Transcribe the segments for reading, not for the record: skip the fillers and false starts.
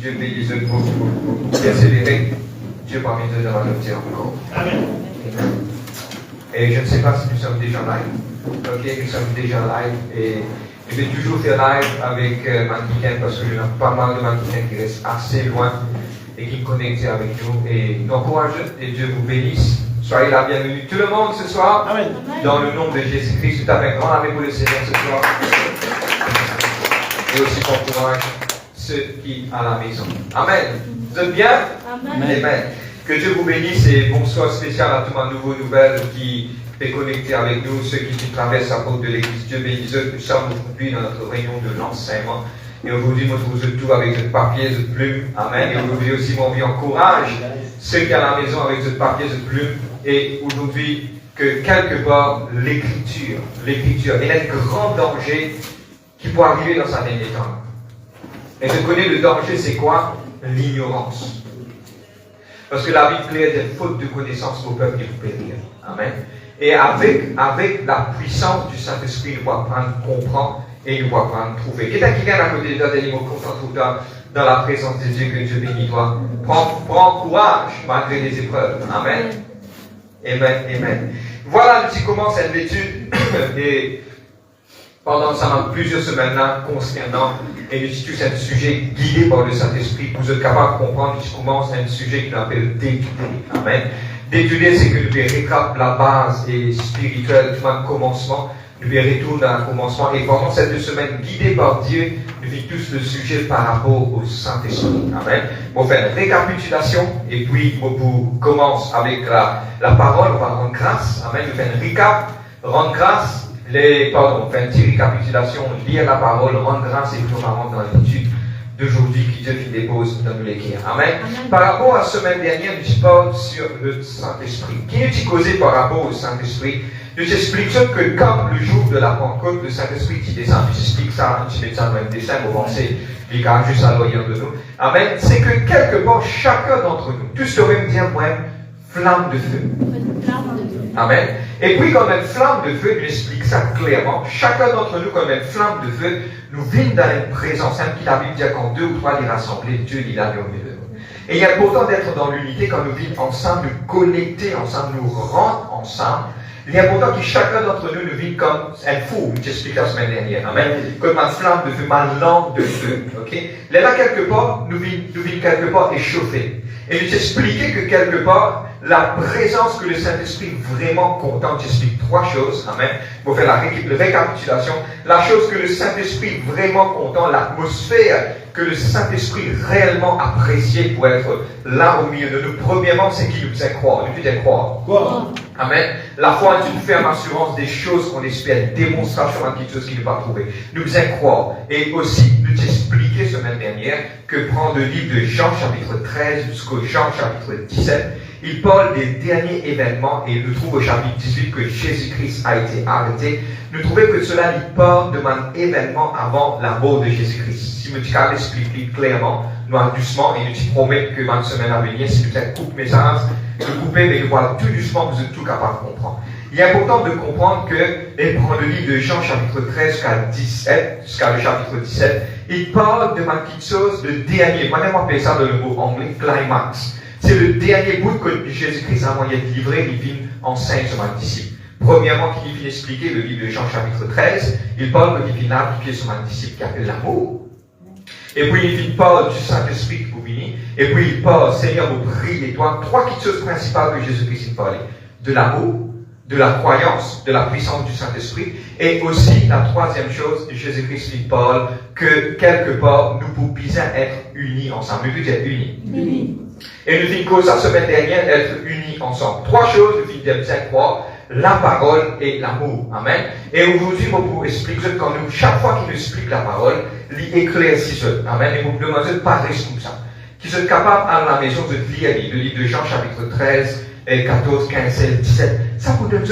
Dieu bénisse vous persévérer. Dieu parmi nous dans la terre encore. Amen. Et je ne sais pas si nous sommes déjà live. Ok, nous sommes déjà live. Et je vais toujours faire live avec Mankiken parce que je n'ai pas mal de Mankiken qui restent assez loin et qui connectent avec nous. Et nous encourageons et Dieu vous bénisse. Soyez la bienvenue tout le monde ce soir. Amen. Dans le nom de Jésus-Christ, tout à fait grand avec vous le Seigneur ce soir. Et aussi bon courage ceux qui à la maison. Amen. Vous êtes bien? Amen. Amen. Que Dieu vous bénisse et bonsoir spécial à tout ma nouveau nouvelle qui est connecté avec nous, ceux qui traversent la porte de l'église. Dieu bénisse eux. Nous sommes aujourd'hui dans notre réunion de l'enseignement. Et aujourd'hui, nous trouvons tout avec ce papier, ce plume. Amen. Et aujourd'hui aussi, mon vie encourage ceux qui à la maison avec ce papier, ce plume. Et aujourd'hui, que quelque part, l'écriture, il y a un grand danger qui peut arriver dans sa dernier temps. Et je connais le danger, c'est quoi? L'ignorance. Parce que la Bible claire des fautes de connaissance au peuple qui vous périr. Amen. Et avec la puissance du Saint-Esprit, nous pouvons apprendre, comprendre et nous pouvons apprendre, trouver. Quelqu'un qui vient à côté de toi, des mots content dans la présence de Dieu, que Dieu bénisse toi. Prends courage malgré les épreuves. Amen. Amen. Amen. Voilà, nous commençons cette étude et pendant plusieurs semaines là, concernant et nous tous un sujet guidé par le Saint-Esprit. Vous êtes capable de comprendre, nous commençons un sujet qui nous appelle d'étudier. Amen. D'étudier, c'est que nous récapitulons la base et spirituelle du commencement. Nous retournons dans le commencement et pendant cette 2 semaines guidées par Dieu, nous vivons tous le sujet par rapport au Saint-Esprit. Amen. On va faire une récapitulation et puis on commence avec la parole, on va rendre grâce. Amen. On fait un recap, rendre grâce. On fait une petite récapitulation, lire la parole, rendre grâce et puis on va rentrer dans l'étude d'aujourd'hui qui Dieu qui dépose dans nos cœurs. Amen. Amen. Par rapport à la semaine dernière, nous parlons sur le Saint-Esprit. Qui nous causé par rapport au Saint-Esprit? Nous expliquons que comme le jour de la Pentecôte, le Saint-Esprit qui descend, nous explique ça, nous mettons ça dans un dessin, vous pensez, il y a juste à l'oreille de nous. Amen. C'est que quelque part, chacun d'entre nous, tous le même dire, moi, flamme de feu. Amen. Et puis, comme une flamme de feu, il explique ça clairement. Chacun d'entre nous, comme une flamme de feu, nous vîmes dans une présence. Même qui la Bible dit quand 2 ou 3 les rassemblés, Dieu il a au milieu de nous. Et il est important d'être dans l'unité quand nous vîmes ensemble, nous connecter ensemble, nous rendre ensemble. Il est important que chacun d'entre nous nous vive comme un fou, j'explique la semaine dernière. Amen. Comme ma flamme de feu, ma lampe de feu. Ok? Là, quelque part, nous vîmes quelque part échauffés. Et nous expliquer que quelque part, la présence que le Saint-Esprit est vraiment content, j'explique 3 choses, amen, pour faire la récapitulation. La chose que le Saint-Esprit est vraiment content, l'atmosphère que le Saint-Esprit réellement apprécié pour être là au milieu de nous. Premièrement, c'est qu'il nous faisait croire, nous faisait croire. Amen. La foi est une ferme assurance des choses qu'on espère, démonstration de quelque chose qui ne va pas trouver. Nous faisait croire. Et aussi, nous expliquer semaine dernière que prendre le livre de Jean chapitre 13 jusqu'au Jean chapitre 17, il parle des derniers événements et nous trouve au chapitre 18 que Jésus-Christ a été arrêté. Nous trouvons que cela il parle de un événement avant la mort de Jésus-Christ. Si nous disons l'expliquer clairement, nous allons doucement et nous te promettons que dans la semaine à venir, si nous avons coupé message, nous couper, mais nous voilà tout doucement, vous êtes tout capable de comprendre. Il est important de comprendre que, et prendre le livre de Jean chapitre 13 jusqu'à le chapitre 17, il parle de ma petite chose, le dernier, moi j'aime appeler ça dans le mot anglais, climax. C'est le dernier bout que Jésus-Christ a envoyé livrer, il vient enseigner sur ma disciple. Premièrement, qu'il vient expliquer le livre de Jean chapitre 13, il parle qu'il vient appliquer sur ma disciple qui appelle l'amour. Et puis il parle du Saint-Esprit qui vous bénit. Et puis il parle, Seigneur, vous prie et toi. 3 petites choses principales que Jésus-Christ parlait. De l'amour, de la croyance, de la puissance du Saint-Esprit. Et aussi, la 3e chose, Jésus-Christ il parle que quelque part, nous pouvons être unis ensemble. Nous pouvons être unis. Unis. Et nous finissons ça semaine dernière, être unis ensemble. 3 choses, nous finissons bien croire. La parole et l'amour. Amen. Et aujourd'hui, je vous explique quand nous, chaque fois qu'il nous explique la parole, il éclaircit ce. Amen. Et vous me demandez de pas rester comme ça. Qui sont capables à la maison de lire le livre de Jean chapitre 13, 14, 15, 16, 17. Ça vous donne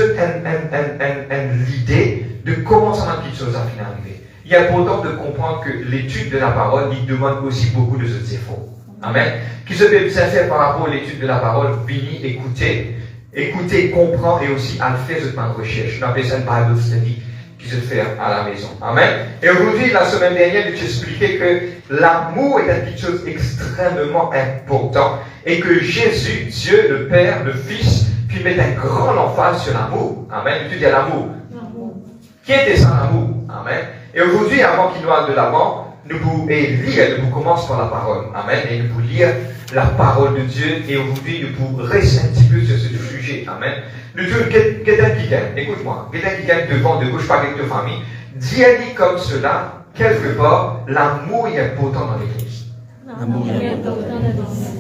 l'idée de comment ça va quelque chose à finir arriver. Il est important de comprendre que l'étude de la parole, il demande aussi beaucoup de autres efforts. Amen. Qui se peut bien faire par rapport à l'étude de la parole, venir écouter, comprendre et aussi à faire cette recherche. On appelle ça une Bible study. qui se fait à la maison. Amen. Et aujourd'hui, la semaine dernière, je t'expliquais que l'amour est quelque chose d'extrêmement important et que Jésus, Dieu, le Père, le Fils, puis met un grand emphase sur l'amour. Amen. Tu dis l'amour. Qui était sans l'amour? Amen. Et aujourd'hui, avant qu'il nous aille de l'avant, nous commençons par la parole. Amen. Et nous pouvons lire la parole de Dieu. Et aujourd'hui, nous pouvons rester un petit peu sur ce sujet. Amen. Nous disons, quelqu'un qui gagne, écoute-moi, quelqu'un qui gagne devant, de gauche, pas avec ta famille, dis-lui comme cela, quelque part, l'amour est important dans l'église. L'amour est important dans l'église.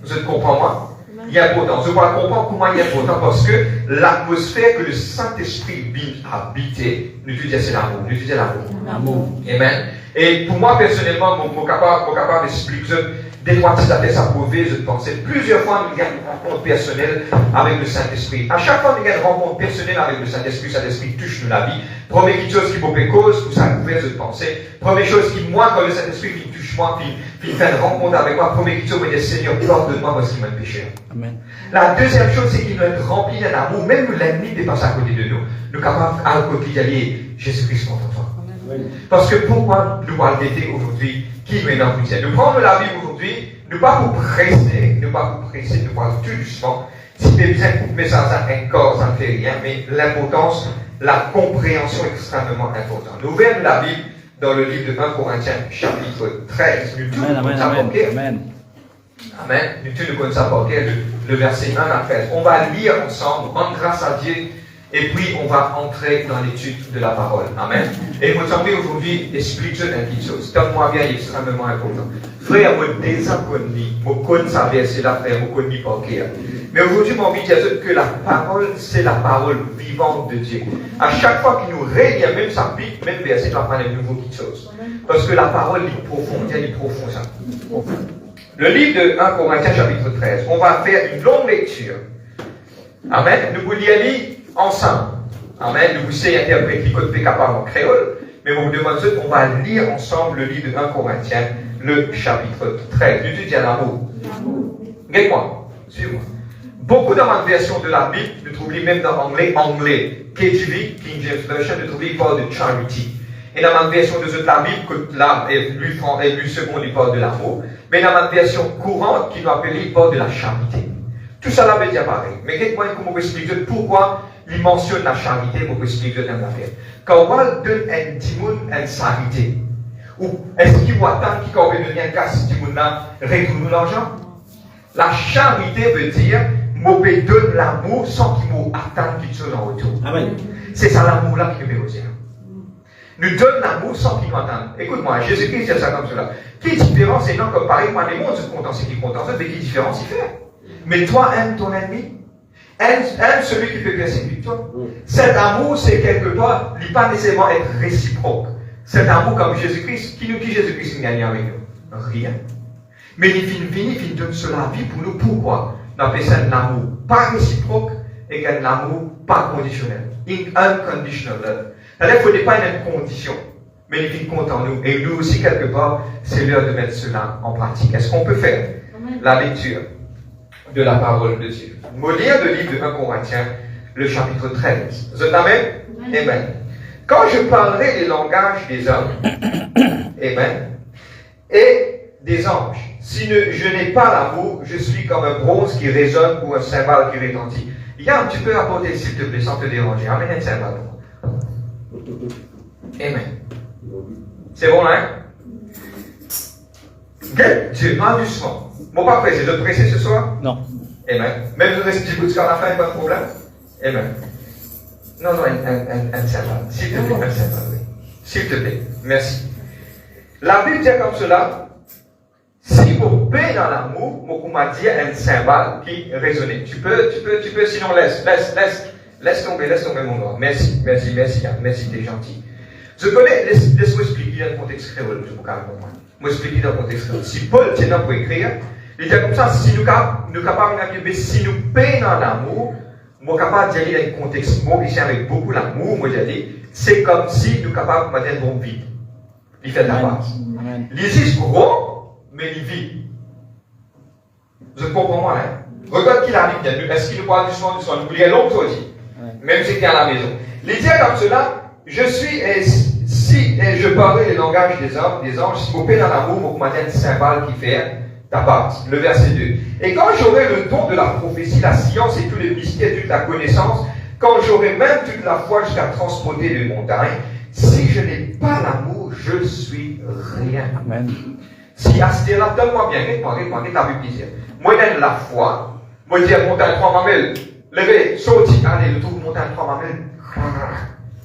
Vous comprenez moi? Il est important. Je dois comprendre comment il est important parce que l'atmosphère que le Saint-Esprit vient habiter, nous disons c'est l'amour. Nous disons l'amour. Amen. Et pour moi, personnellement, mon capable d'expliquer des fois, si ça fait ça prouver, je pensais plusieurs fois, nous avons une rencontre personnelle avec le Saint-Esprit. À chaque fois, nous avons une rencontre personnelle avec le Saint-Esprit, Saint-Esprit touche nous la vie. Première chose qui me cause, pour ça couvert, je pensais. Première chose qui, moi, quand le Saint-Esprit qui touche moi, puis fait une rencontre avec moi, première chose, je me dis, Seigneur, pardonne-moi parce qu'il m'a péché. Amen. La deuxième chose, c'est qu'il doit être rempli d'un amour, même l'ennemi dépasse à côté de nous. Nous sommes capables à côté d'aller, Jésus-Christ, mon enfant. Parce que pourquoi nous allons l'été aujourd'hui, qui nous est dans le ciel? Nous prenons la Bible aujourd'hui, nous pas vous presser, nous parlons tout doucement. Si vous avez besoin de couper ça encore, ça ne fait rien, mais l'importance, la compréhension est extrêmement importante. Nous ouvrons la Bible dans le livre de 1 Corinthiens, chapitre 13. Nous tous nous connaissons Amen. Nous tous nous connaissons le verset 1 à 13. On va lire ensemble, rendre grâce à Dieu. Et puis, on va entrer dans l'étude de la parole. Amen. Et vous savez, aujourd'hui, expliquer une petite chose. Donne-moi bien, extrêmement important. Frère, moi, déjà connu, moi, connais sa verset là, frère, moi, connais pas qui. Mais aujourd'hui, j'ai envie de dire que la parole, c'est la parole vivante de Dieu. À chaque fois qu'il nous réunit, même sa Bible, même verset, il va prendre une nouvelle petite chose. Parce que la parole est profonde, elle est profonde, ça. Le livre de 1 Corinthiens, chapitre 13. On va faire une longue lecture. Amen. Nous vous lire ensemble. Amen. Nous vous savez interpréter code capable en créole, mais on vous demande on va lire ensemble le livre de 1 Corinthiens, le chapitre 13. Nous dis à l'amour. Regarde-moi, suivez-moi. Beaucoup dans ma version de la Bible, nous trouvons même dans l'anglais, KJV, King James Version, nous trouvons parle de charity. Et dans ma version de la Bible, que là, lui second, il parle de l'amour. Mais dans ma version courante, qui nous appelle, il parle de la charité. Tout ça là veut dire pareil. Mais quelqu'un comment vous expliquer pourquoi il mentionne la charité, pour vous expliquer dans l'affaire. Quand on donne un timon une charité, ou est-ce qu'il va attendre qu'il va donner un cas si timon là retourne l'argent? La charité veut dire, moi donne l'amour sans qu'il m'attende quelque chose en retour. Amen. C'est ça l'amour là qui veut dire. Nous donne l'amour sans qu'il nous attende. Écoute-moi, Jésus-Christ dit ça comme cela. Quelle différence c'est non comme pareil, moi les mondes se content, c'est qui content, mais quelle différence il fait? Mais toi, aime ton ennemi. Aime celui qui peut persécuter toi. Cet amour, c'est quelque part, il ne pas nécessairement être réciproque. Cet amour comme Jésus-Christ, qui nous dit Jésus-Christ gagne avec nous? Rien. Mais il finit donne cela vie pour nous. Pourquoi? On appelle ça un amour pas réciproque et un amour pas conditionnel. Unconditional love. C'est-à-dire qu'il ne faut pas une condition, mais il compte en nous. Et nous aussi, quelque part, c'est l'heure de mettre cela en pratique. Est-ce qu'on peut faire la lecture de la parole de Dieu? Nous lire le livre de 1 Corinthiens, le chapitre 13. Vous êtes amen? Amen. Quand je parlerai les langages des hommes, amen, et des anges, si je n'ai pas l'amour, je suis comme un bronze qui résonne ou un cymbale qui retentit. Yann, tu peux apporter s'il te plaît sans te déranger. Amène un cymbale. Amen. C'est bon là? Dieu, en doucement. Bon, pas pressé. Je te pressé ce soir? Non. Amen. Même je reste jusqu'à la fin, pas de problème? Amen. Non, un cymbale. S'il te plaît, un cymbale, oui. S'il te plaît. Merci. La Bible dit comme cela. Si vous paix dans l'amour, vous m'a dit un cymbale qui résonne. Tu peux, sinon laisse tomber mon gars. Merci, t'es gentil. Je connais, laisse-moi expliquer dans le contexte créole, je vous calme pour moi. Moi expliquer dans le contexte créole. Si Paul tient pour écrire, il dit comme ça, si nous capables de si nous payons dans l'amour, nous sommes capables d'aller dans un contexte, moi ici avec beaucoup d'amour, moi j'ai dit, c'est comme si nous sommes capables de mettre un bon vide. Il fait de la base. Il existe gros, mais il vit. Vous comprenez moi, hein? Regarde qui arrive bien. Est-ce qu'il nous parle du soin? Nous oublions l'autre aussi. Même si tu es à la maison. Il dit comme cela, si je parlais le langage des anges, si mon père dans l'amour, mon commandant un symbole qui fait ta part. Le verset 2. Et quand j'aurai le don de la prophétie, la science et tous les mystères, toute la connaissance, quand j'aurai même toute la foi jusqu'à transporter les montagnes, si je n'ai pas l'amour, je suis rien. Amen. Si à ce là donne-moi bien, répondez, t'as vu plaisir. Moi, j'ai la foi, moi, je dis à montagne 3 mamelles, levez, sorti, allez, le tour de montagne 3 mamelles,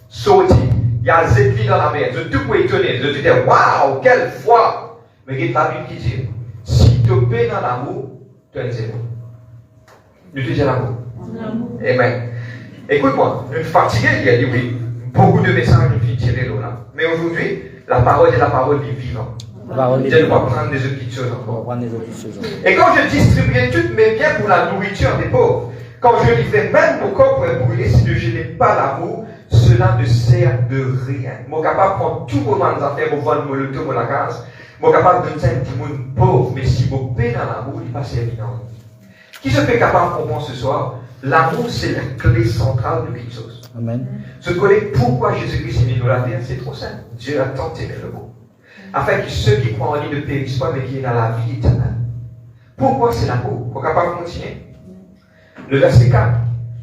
sorti. Il y a Zéphine dans la mer, je suis tout étonné, je te dis, waouh, quelle foi! Mais il y a la Bible qui dit, si tu es dans l'amour, tu es zéro. Je te dis l'amour. Amen. Écoute-moi, je suis fatigué, il a dit oui. Beaucoup de messages nous font tirer l'eau là. Mais aujourd'hui, la parole est la parole du vivant. Je ne vais pas prendre des petites choses encore. Et quand je distribuais tous mes biens pour la nourriture des pauvres, quand je livrais même mon corps pour être brûlé, si je n'ai pas l'amour, cela ne sert de rien. Je suis capable de prendre tout mon affaires, mon vendre, mon loto, mon case. Je suis capable de donner un petit monde pauvre, mais si je paie dans l'amour, il passe évident. Qui se fait capable de comprendre ce soir? L'amour, c'est la clé centrale de quelque chose. Amen. Se connaître pourquoi Jésus-Christ est venu nous la terre, c'est trop simple. Dieu a tant aimé le monde, afin que ceux qui croient en lui ne périssent pas, mais qui aient dans la vie éternelle. Pourquoi c'est l'amour? Vous êtes capable de continuer? Le verset 4.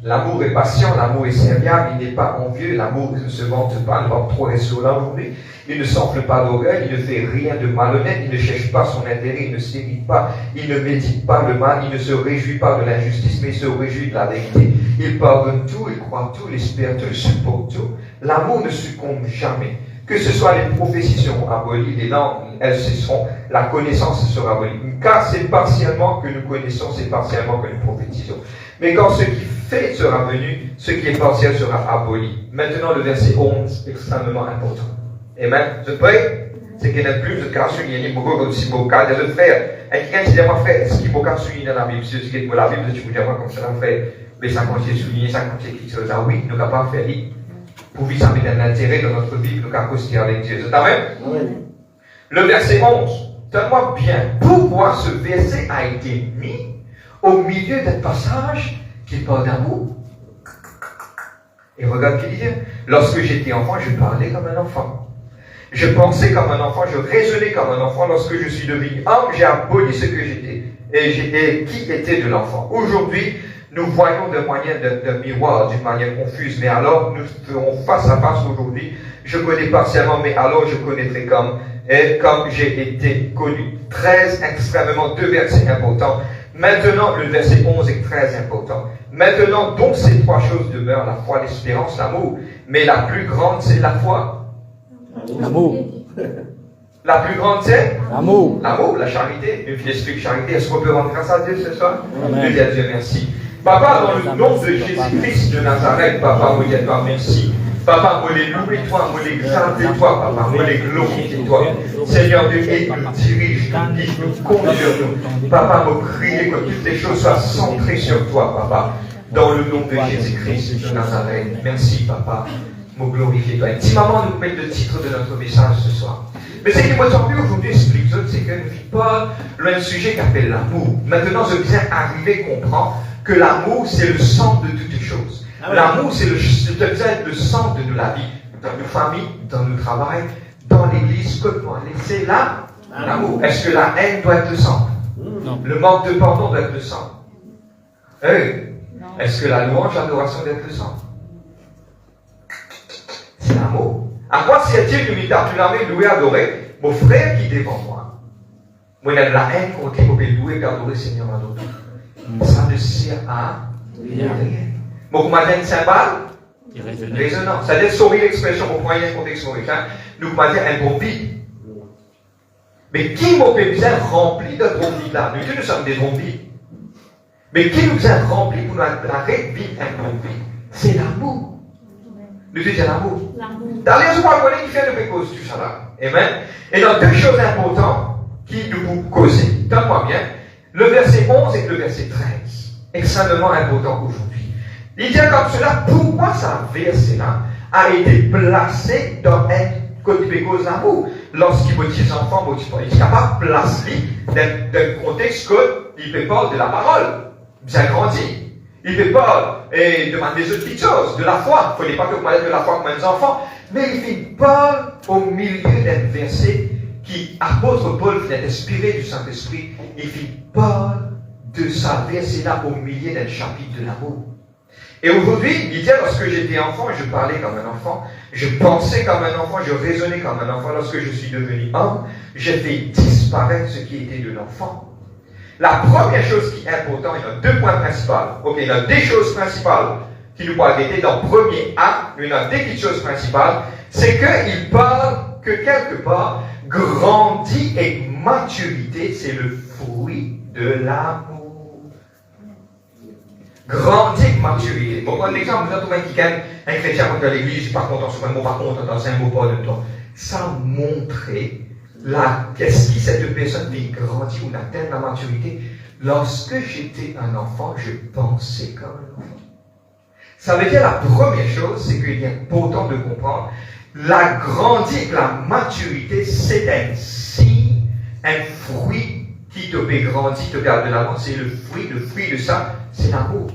L'amour est patient, l'amour est serviable, il n'est pas envieux, l'amour ne se vante pas, ne va trop rester là aujourd'hui. Il ne s'enfle pas d'orgueil, il ne fait rien de malhonnête, il ne cherche pas son intérêt, il ne s'irrite pas, il ne médite pas le mal, il ne se réjouit pas de l'injustice, mais il se réjouit de la vérité. Il pardonne tout, il croit tout, il espère tout, il supporte tout. L'amour ne succombe jamais. Que ce soit les prophéties seront abolies, les langues, elles cesseront, la connaissance sera abolie. Car c'est partiellement que nous connaissons, c'est partiellement que nous prophétisons. Mais quand ce qui fait sera venu, ce qui est partiel sera aboli. Maintenant, le verset 11, extrêmement important. Amen. Je prie, c'est qu'il n'y a plus de cas sur il y a beaucoup comme si mon cas de frère. Et quelqu'un qui dit, moi, frère, est-ce qu'il y a beaucoup de souligner dans la Bible? Si tu dis, la Bible, tu peux dire, moi, comme ça, frère, mais ça continue de souligner, ça continue quelque chose. Ah oui, nous sommes capables de faire ça. Pour vivre ça, mais un intérêt dans notre vie, nous sommes capables avec Dieu. C'est amen? Oui. Le verset 11, donne-moi bien, pourquoi ce verset a été mis au milieu d'un passage qui parle d'amour? Et regarde ce qu'il dit. Lorsque j'étais enfant, je parlais comme un enfant. Je pensais comme un enfant, je raisonnais comme un enfant. Lorsque je suis devenu homme, j'ai aboli ce que j'étais. Et j'étais qui était de l'enfant. Aujourd'hui, nous voyons de moyen de miroir d'une manière confuse, mais alors nous ferons face à face aujourd'hui. Je connais partiellement, mais alors je connaîtrai comme j'ai été connu. 13, extrêmement, 2 versets importants. Maintenant, le verset 11 est très important. Maintenant, donc ces 3 choses demeurent, la foi, l'espérance, l'amour. Mais la plus grande, c'est la foi. L'amour. La plus grande, c'est l'amour. L'amour, la charité. Une l'esprit de charité. Est-ce qu'on peut rendre grâce à Dieu ce soir? Amen. Dieu, Dieu, merci. Papa, dans le nom de Jésus-Christ de Nazareth, Papa, moi, dis toi merci. Papa, moi, les louer toi, moi, les exalter toi, Papa, moi, les glorifier toi. Seigneur Dieu, et nous dirige, nous guide, nous conduire nous. Papa, moi, prier que toutes les choses soient centrées sur toi, Papa, dans le nom de Jésus-Christ de Nazareth. Merci, Papa, moi, glorifier toi. Et petit maman nous met le titre de notre message ce soir. Mais ce qui m'a envie aujourd'hui expliquer, c'est que nous ne vivons pas le même sujet qu'appelle l'amour. Maintenant, je viens arriver à comprendre que l'amour, c'est le centre de toutes les choses. L'amour, c'est le centre de la vie. Dans nos familles, dans nos travail, dans l'église, comment c'est là l'amour. Est-ce que la haine doit être le centre? Non. Le manque de pardon doit être le centre? Est-ce que la louange, l'adoration doit être le centre? C'est l'amour. À quoi sert-il de m'établir, louer, adorer mon frère qui est devant moi? Moi, il y a de la haine contre qui je louer et adorer Seigneur à l'autre. Ça ne sert à rien. Mon commandant de symbole, résonant. C'est-à-dire, sauver l'expression, mon moyen de contexte américain, nous commandons un zombies. Mais qui m'a besoin rempli de zombies là? Nous sommes des zombies. Mais qui nous a rempli pour nous arrêter de vivre un zombie? C'est l'amour. Nous disons l'amour. Dans les autres qui fait de cause tout ça là. Amen. Et dans 2 choses importantes qui nous causent. Donne-moi bien. Le verset 11 et le verset 13. Extrêmement important aujourd'hui. Il dit comme cela, pourquoi ce verset-là a été placé dans un côté cause d'amour? Lorsqu'il me dit enfant, il est capable de placer dans un contexte qu'il peut parler de la parole. Bien grandi. Il peut parler et demander des autres petites choses, de la foi. Il ne faut pas que vous parlez de la foi comme des enfants. Mais il parle au milieu d'un verset qui, apôtre Paul, qui est inspiré du Saint-Esprit, il parle de sa verset-là au milieu d'un chapitre de l'amour. Et aujourd'hui, il dit, lorsque j'étais enfant, je parlais comme un enfant, je pensais comme un enfant, je raisonnais comme un enfant. Lorsque je suis devenu homme, j'ai fait disparaître ce qui était de l'enfant. La première chose qui est importante, il y a deux points principaux. Ok, il y a des choses principales qui nous parlent d'aider dans le premier acte, il y a des petites choses principales, c'est qu'il parle que quelque part, grandit et maturité, c'est le fruit de l'amour. Grandit et maturité. Bon, par exemple, vous avez trouvé un chrétien contre l'église, pas content sur un mot, pas content dans un mot, pas de temps. Ça montrait qu'est-ce qui cette personne vit grandir ou atteindre la maturité. Lorsque j'étais un enfant, je pensais comme un enfant. Ça veut dire la première chose, c'est qu'il est important de comprendre la grandie, la maturité, c'est un signe, un fruit qui te fait grandir, te garde de l'avant, c'est le fruit de ça, c'est l'amour.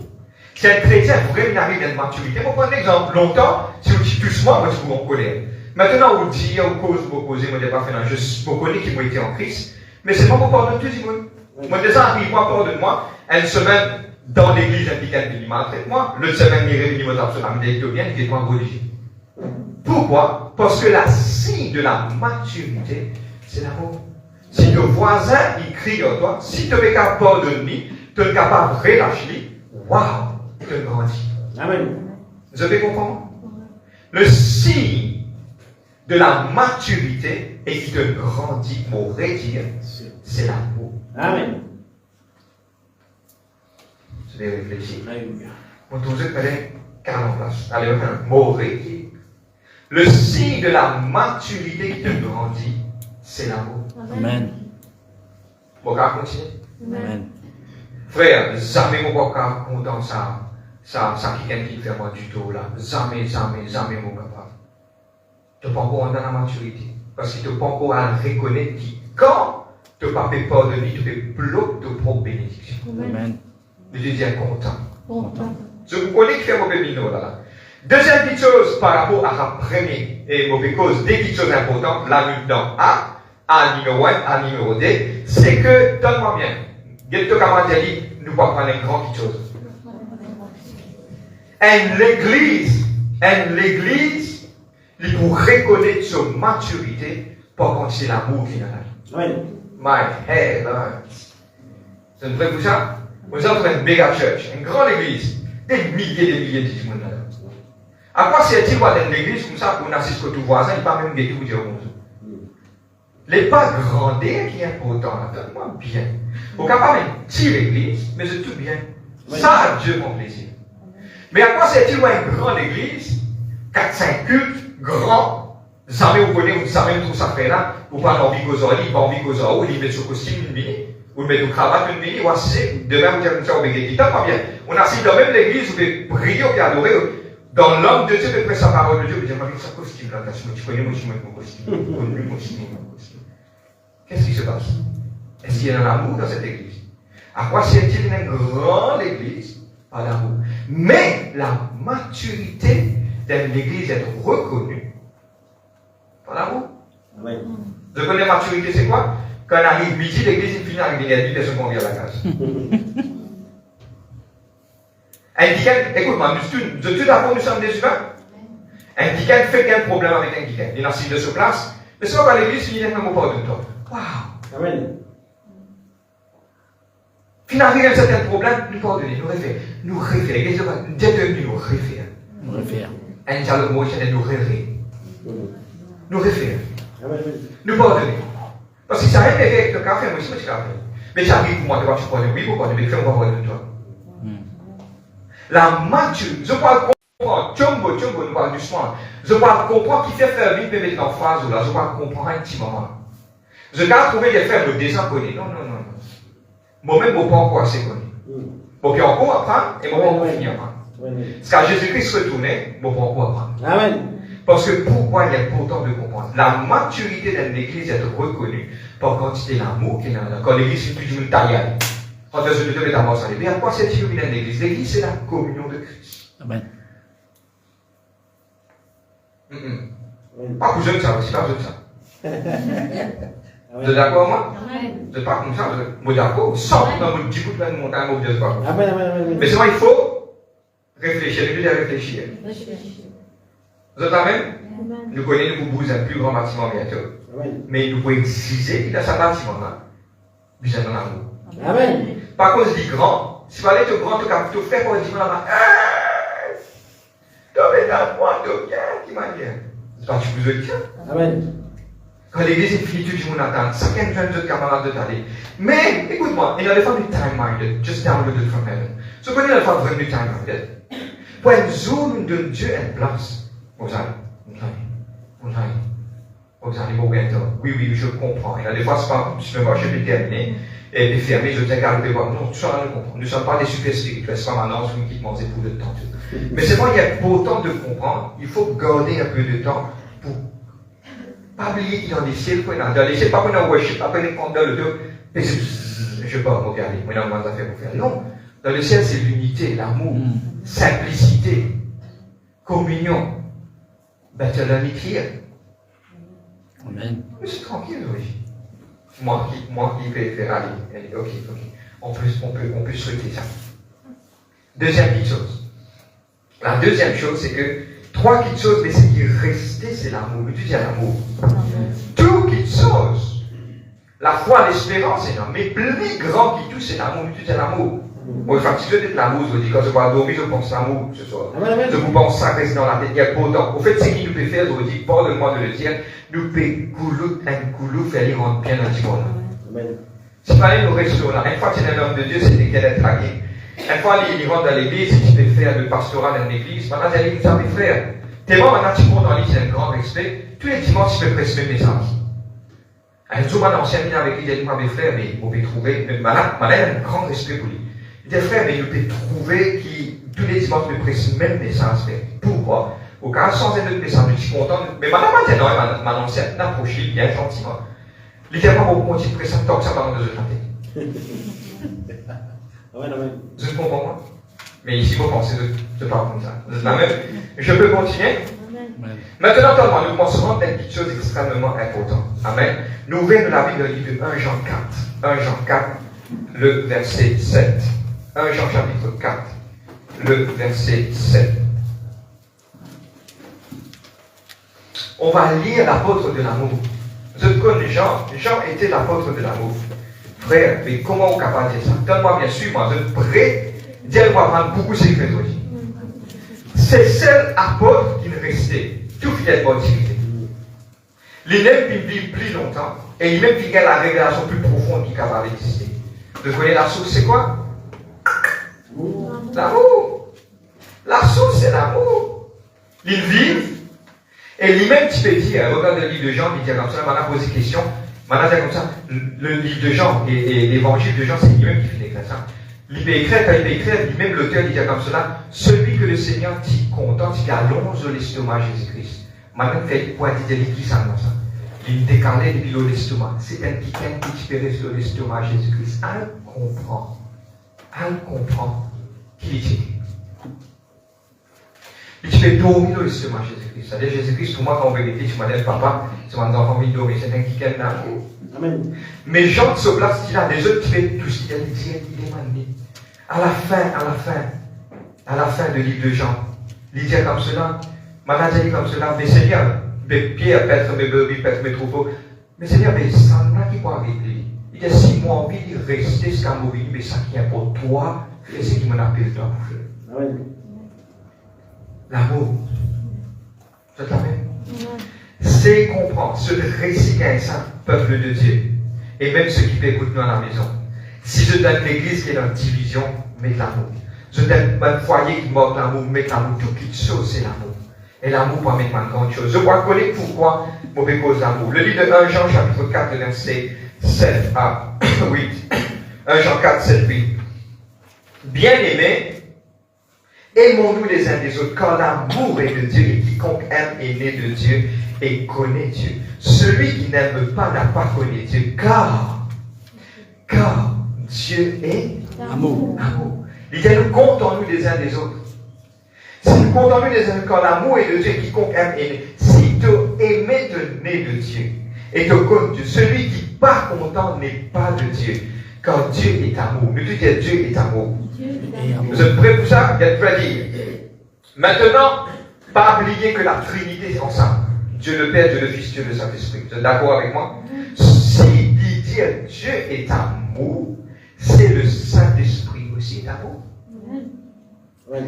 Si un chrétien vraiment arrive à une maturité, pour prendre l'exemple, longtemps, si vous dites doucement, moi je vous en colère. Maintenant, vous dites, vous causez, moi je n'ai pas fait un jeu, je connais qui m'ont été en Christ, mais c'est pas pour pardonner tout le monde. Moi déjà arrive, moi pardonne-moi, une semaine dans l'église, un piquant qui maltraite-moi, l'autre semaine, il revient, il m'a absolument dit, il vient, il fait quoi religieux. Pourquoi? Parce que la signe de la maturité, c'est l'amour. Si ton voisin, il crie à toi, si tu es capable de lui, tu es capable de relâcher, waouh, tu grandis. Amen. Vous avez compris? Le signe de la maturité et qui te grandit, m'aurait dire, c'est l'amour. Amen. Je vais réfléchir. On trouve que c'est 40 places. Allez, m'aurait dire. Le signe de la maturité qui te grandit, c'est l'amour. Amen. Bon, on va continuer. Amen. Frère, jamais mon papa content ça quelqu'un qui fait moi du tout là. Jamais mon papa. Tu n'es pas encore dans la maturité. Parce que tu n'es pas encore à reconnaître que quand tu n'as pas fait peur de lui, tu fais bloquer ta propre bénédiction. Amen. Je dis content. Je vous connais qui fait mauvais bino là. Deuxième petite chose par rapport à la première et mauvaise cause, des petites choses importantes, là nous dans A numéro 1, A numéro 2, c'est que, donne-moi bien, Ghetto Kamandjali, nous va prendre une grande petite chose. Et l'église, il faut reconnaître sa maturité pour continuer l'amour qui est dans la vie. My heavens. C'est une vraie bouche. Vous êtes une méga church, une grande église, des milliers de gens là. À quoi sert-il dans une église comme ça pour assiste que tout voisin, il ne pas même guetter ou dire comme ça? Les pas grandir qui est important, donne-moi bien. Vous êtes capable de tirer l'église, mais c'est tout bien. Ça, Dieu mon plaisir. Mais à quoi sert-il dans une grande église, 4-5 cultes, grands, jamais vous connaissez, vous savez tout ça fait là, vous pas envie qu'aux oreilles, pas envie qu'aux oreilles, il met son costume une minute, ou il met une cravate une minute, ou assis, demain vous dites comme ça, vous mettez pas bien. On assiste dans même l'église, vous pouvez prier, vous pouvez adorer. Dans l'homme de Dieu, après sa parole de Dieu, vous dites, mais ça costume là, tu connais mon costume. Qu'est-ce qui se passe? Est-ce qu'il y a un amour dans cette église? À quoi sert-il une grande église? Pas d'amour. Mais la maturité d'une église est reconnue par l'amour. Oui. Vous connaissez la maturité, c'est quoi? Quand on arrive midi, l'église finit avec des gâteaux, personne ne vient à la case. Un dican, écoute-moi, nous tout d'abord, nous sommes des humains. Un dican fait qu'un problème avec un dican. Il est assis de sa place. Mais c'est pas quand l'église finit avec un mot pas de toi. Waouh! Amen. Finalement, il y a un certain problème, nous pardonner, nous référer. L'église Dieu est devenu nous référer. Nous référer. Un dialogue émotionnel, nous référer. Nous référer. Nous pardonner. Parce que ça arrive avec le café, moi aussi, je suis café. Mais ça arrive pour moi, tu vas pardonner, oui, pour pardonner, mais fais-moi pardonner toi. La maturité, je peux comprendre, Tchombo, nous parlons doucement. Je peux comprendre qui fait faire vite, mettre en phrase là, je peux comprendre un petit moment. Je peux trouver des frères me désenconner. Non. Moi-même, je ne peux pas encore assez connu. Pour qu'il y ait encore apprendre, et moi, on va finir apprendre. Parce que Jésus-Christ retournait, je ne peux pas encore apprendre. Amen. Parce que pourquoi il est important de comprendre? La maturité d'une église est reconnue par quantité d'amour qu'il y a là. Quand l'église est plus d'une taille. Quand je te mets ta main sur les pieds, à quoi c'est-il une église? L'église, c'est la communion de Christ. Amen. Pas pour jeune ça, aussi pas jeune ça. Vous êtes d'accord moi? Vous n'êtes pas comme ça, vous êtes d'accord? Sans dans votre petit coup de montagne, vous n'êtes pas. Mais seulement il faut réfléchir, nous devons réfléchir. Vous êtes la même? Nous connaissons, nous bousez un plus grand bâtiment bientôt. Mais nous pouvons exiger qu'il a sa bâtiment là. Besoin d'un amour. Amen. Par contre, je dis grand. Si vous allez être grand, tu vas tout faire pour dire là-bas. Tu vas moi, tu viens, qui m'a dit. C'est pas tu vous le dis. Amen. Quand l'église est finie, tout le monde attend. Chacun jeune de camarades de t'aller. Mais, écoute-moi, il y a des femmes du time-minded, just downloaded from heaven. Ce qu'on dit, les femmes vraiment du time-minded. Pour une zone de Dieu est place. Vous allez mourir. Oui, je comprends. Il y a des fois, c'est pas, je me vois, je vais terminer. Et puis fermé, je tiens qu'à le voir. Non, tout ça, on le comprend. Nous ne sommes pas des super spirituels, c'est pas maintenant, c'est nous qui demandons pour le temps. Mais c'est vrai, il y a beau temps de comprendre. Il faut garder un peu de temps pour pas oublier qu'il y a des ciels, dans les ciels, pas qu'on a worship, pas qu'on est dans le dos, mais je ne vais pas regarder, moi, il y a des affaires pour faire. Non, dans le ciel, c'est l'unité, l'amour, simplicité, communion, l'amitié. Amen. Mais c'est tranquille, oui. Moi qui vais faire aller. Ok. On peut souhaiter ça. Deuxième petite chose. La deuxième chose, c'est que trois petites choses, mais ce qui est resté, c'est l'amour. Tu dis l'amour. Tout petites choses. La foi, l'espérance, c'est l'amour. Mais plus grand qui tout, c'est l'amour. Tu dis l'amour. Bon, enfin, si je dis l'amour, je dis quand je vais dormir, je pense l'amour ce soir. Je vous pense ça reste dans la tête. Il y a beau temps. Au fait, ce qui nous peut faire, je vous dis, pardonne-moi de le dire, nous peut faire les rendre bien dans le monde. Si vous allez au restaurant, une fois que tu es un homme de Dieu, c'est qu'elle est traquée. Une fois qu'il rentre dans l'église, si tu peux faire le pastoral dans l'église, maintenant, tu as des frères. T'es bon, maintenant, tu montes en ligne, c'est un grand respect. Tous les dimanches, tu peux presque le message. Un jour, maintenant, on s'est mis avec lui, il dit, mes frères, mais on peut trouver, maintenant, il y a un grand respect pour lui. Il dit, frère, mais on peut trouver qui, tous les dimanches, me presse le même message. Pourquoi? Au cas sans un autre message, je suis content. Mais maintenant, maintenant, c'est approché bien gentiment. Littéralement, on continue de presser tant que ça va dans deux autres. Je comprends moi. Mais ici, vous pensez de parler comme ça. Vous êtes la même. Je peux continuer. Maintenant, nous commencerons par une petite chose extrêmement importante. Amen. Nous ouvrons la Bible, le livre de 1 Jean 4. 1 Jean 4, le verset 7. 1 Jean chapitre 4, le verset 7. On va lire l'apôtre de l'amour. Je connais Jean. Jean était l'apôtre de l'amour. Frère, mais comment on est capable de dire ça? Donne-moi bien sûr, moi, je prie. Dieu va prendre beaucoup de secrets aujourd'hui. C'est le seul apôtre qui ne restait. Tout fidèle pour activité. Les mêmes qui vivent plus longtemps, et les mêmes qui gagnent la révélation plus profonde qui est capable d'exister. Vous connaissez la source, c'est quoi? L'amour. La source, c'est l'amour. Ils vivent. Et lui-même, tu peux dire, regarde le livre de Jean, il dit comme ça, on a posé question, maintenant, c'est comme ça, le livre de Jean et l'évangile de Jean, c'est lui-même qui finit comme ça. Il peut écrire, quand il peut écrire, lui-même l'auteur, il dit comme cela, celui que le Seigneur dit content, il allonge l'estomac Jésus-Christ. Maintenant, il fait quoi, il dit qui ça, comme ça. Il décalait depuis l'estomac. C'est un qui peut sur l'estomac Jésus-Christ. Elle comprend qui il est. Et tu fais dormir dans l'estomac Jésus-Christ. C'est-à-dire Jésus-Christ, pour moi, quand on veut l'été, tu m'as dit, papa, c'est mon enfant qui dormir, c'est un qui aime l'amour. Amen. Mais Jean de ce place, il a des autres qui fait tout ce qu'il a dit, il est magnifique. À la fin du livre de Jean, il dit comme cela, maintenant il dit comme cela, mais Seigneur, Pierre, Petre, mes brebis, Petre, mes troupeaux, mais Seigneur, mais ça n'a qui peut arriver. Il dit, si moi envie de rester jusqu'à mourir, mais ça qui est pour toi, c'est ce qui m'en appelle toi pour faire. Amen. L'amour. C'est la même. C'est comprendre ce récit qu'un saint peuple de Dieu, et même ceux qui peuvent écouter nous à la maison. Si je donne l'église qui est dans division, mets l'amour. Je donne un foyer qui manque l'amour, mets l'amour. Toute petite chose, c'est l'amour. Et l'amour pour mettre une grande chose. Je crois connaître pourquoi mauvais cause l'amour. Le livre de 1 Jean, chapitre 4, verset 7 à 8. 1 Jean 4, 7, 8. Bien-aimés, aimons-nous les uns des autres, car l'amour est de Dieu, et quiconque aime est né de Dieu et connaît Dieu. Celui qui n'aime pas n'a pas connu Dieu, car Dieu est amour. Il dit, nous comptons-nous les uns des autres. Si nous comptons-nous les uns, car l'amour est de Dieu, quiconque aime est né. Si qui t'a aimé te né de Dieu et te connaît Dieu. Celui qui pas content n'est pas de Dieu, car Dieu est amour. Mais tu dis Dieu est amour. Vous êtes prêts pour ça? Vous êtes prêts à dire. Maintenant, pas oublier que la Trinité est ensemble. Dieu le Père, Dieu le Fils, Dieu le Saint-Esprit. Vous êtes d'accord avec moi? Si il dit Dieu est amour, c'est le Saint-Esprit aussi est amour.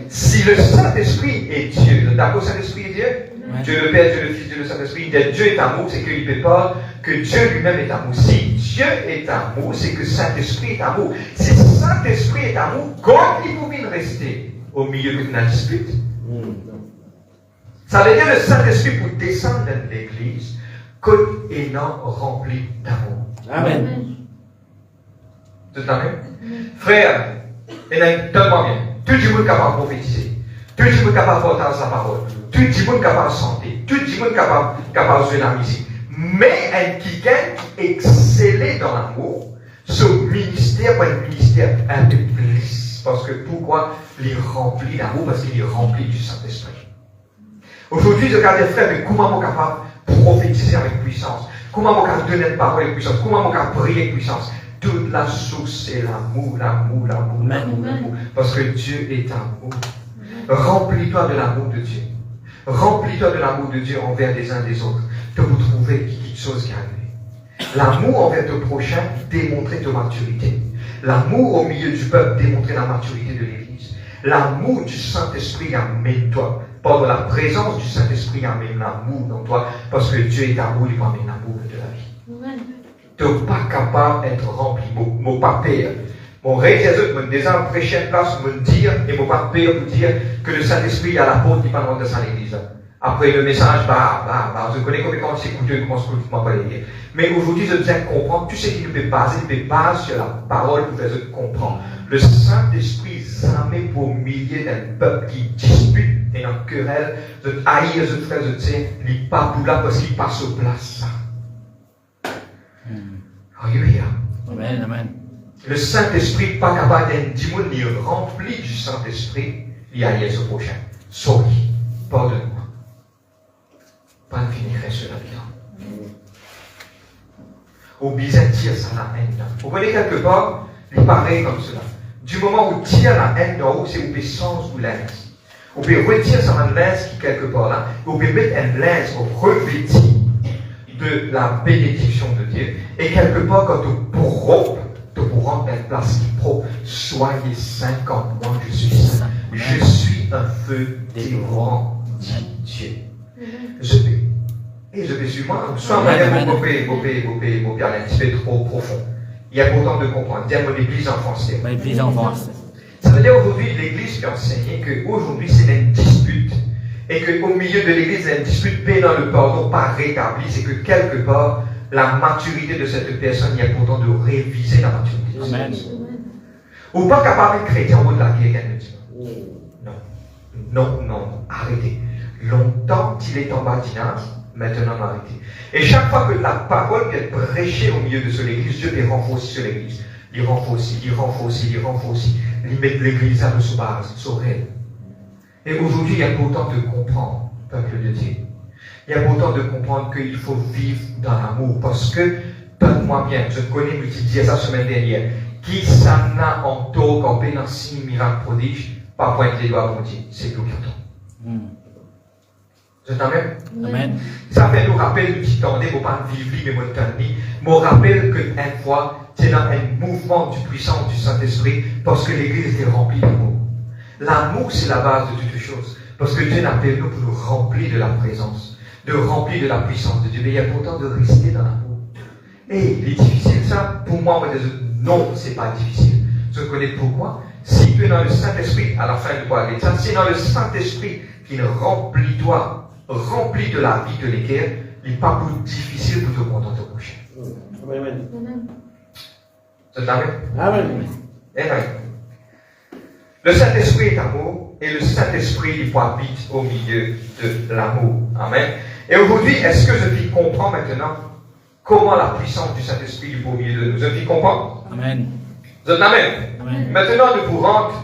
Si le Saint-Esprit est Dieu, vous êtes d'accord, Saint-Esprit est Dieu? Dieu le Père, Dieu le Fils, Dieu le Saint-Esprit. Il dit Dieu est amour, c'est qu'il ne peut pas que Dieu lui-même est amour. Si Dieu est amour, c'est que Saint-Esprit est amour. Si Saint-Esprit est amour, comment il pouvait rester au milieu de la dispute? Ça veut dire le Saint-Esprit pour descendre dans l'église comme ayant rempli d'amour. Amen. Tout à fait. Frère, il y a tellement bien. Tout le monde est capable de prophétiser. Tout le monde est capable de porter sa parole. Tout le monde est capable de chanter. Tout le monde est capable de jouer la musique. Mais un qui gagne exceller dans l'amour, ce ministère, pas un ministère un peu plus. Parce que pourquoi il est rempli d'amour? Parce qu'il est rempli du Saint-Esprit. Aujourd'hui, je regarde les frères, mais comment on est capable de prophétiser avec puissance? Comment on est capable de donner une parole avec puissance? Comment on est capable de prier avec puissance? Toute la source, c'est l'amour, l'amour, l'amour, l'amour, l'amour. Parce que Dieu est amour. Remplis-toi de l'amour de Dieu. Remplis-toi de l'amour de Dieu envers les uns des autres. De vous trouver quelque chose qui arrive. L'amour envers ton prochain, démontrer ta maturité. L'amour au milieu du peuple, démontrer la maturité de l'Église. L'amour du Saint-Esprit amène-toi. Par la présence du Saint-Esprit amène l'amour dans toi. Parce que Dieu est amour, il va amener l'amour de la vie. Tu n'es pas capable d'être rempli. Mon pas père. Mon réalisateur me disait en prochaine place, me dire, et mon pas père pour dire que le Saint-Esprit à la porte qui parle de ça à l'église. Après le message, je connais comment c'est coûteux, comment c'est coûteux, pas dire. Mais aujourd'hui, je viens comprendre tout ce qui nous fait baser, sur la parole pour faire comprendre. Le Saint-Esprit s'amène pour milliers d'un peuple qui dispute et en querelle, de haïr, de frère, de dire, il n'est pas pour là parce qu'il passe au place. Alléluia. Amen, amen. Le Saint-Esprit pas capable d'un démon ni rempli du Saint-Esprit, il y a ce prochain. Sorry, pardonne-moi. Pas finirait sur la vie. Au bizarre tire ça la haine. Vous voyez quelque part, il paraît comme cela. Du moment où tire la haine en haut, c'est où il sens ou l'ince. Vous pouvez retirer ça un linge qui quelque part là, vous pouvez mettre un linge revêti de la bénédiction de Dieu. Et quelque part, quand tu propre, tu pourras rendre une place qui propre. Soyez saints comme moi, je suis saint. Je suis un feu dévorant, dit Dieu. Je vais suivre moi. Soit mon père un petit peu trop profond. Il y a pourtant de comprendre. Dire mon église en français. L'église en français. Ça veut dire aujourd'hui, l'église peut enseigner qu'aujourd'hui, c'est une dispute. Et qu'au milieu de l'église, il y a une dispute, mais dans le pardon pas rétabli. C'est que quelque part, la maturité de cette personne, il y a pourtant de réviser la maturité de cette personne. Ou pas capable de chrétien au bout de la vie, quelqu'un me dit. Non, arrêtez. Longtemps qu'il est en badinage, maintenant arrêtez. Et chaque fois que la parole vient prêcher au milieu de cette église, Dieu les renforce sur l'église. Il renforce. Il met l'église à nos bases, sur elle. Et aujourd'hui, il y a pourtant de comprendre, peuple de Dieu. Il y a pourtant de comprendre qu'il faut vivre dans l'amour. Parce que, donne-moi bien, je connais, mais tu disais ça la semaine dernière, qui s'en a en taux, quand dans 6 miracles prodiges, pas pointe les doigts, mon Dieu, c'est tout bientôt. Je t'amène? Amen. Ça fait nous rappeler du petit temps, pour pas vivre, mais mon temps, me rappelle qu'une fois, c'est dans un mouvement du puissance du Saint-Esprit, parce que l'église est remplie d'amour. L'amour, c'est la base de toutes choses. Parce que Dieu appelle nous pour nous remplir de la présence, de remplir de la puissance de Dieu. Mais il y a pourtant de rester dans l'amour. Et il est difficile ça. Pour moi, non, c'est pas difficile. Je connais pourquoi. Si tu es dans le Saint-Esprit, à la fin de quoi ça, c'est dans le Saint-Esprit qui remplit-toi, remplit de la vie de l'équerre, il n'est pas plus difficile pour te contenter au prochain. Amen. C'est amen? Amen. Amen. Le Saint-Esprit est amour et le Saint-Esprit il habite au milieu de l'amour. Amen. Et aujourd'hui, est-ce que je puis comprendre maintenant comment la puissance du Saint-Esprit est au milieu de nous? Je puis comprendre? Amen. Amen. Amen. Maintenant, nous vous rentrons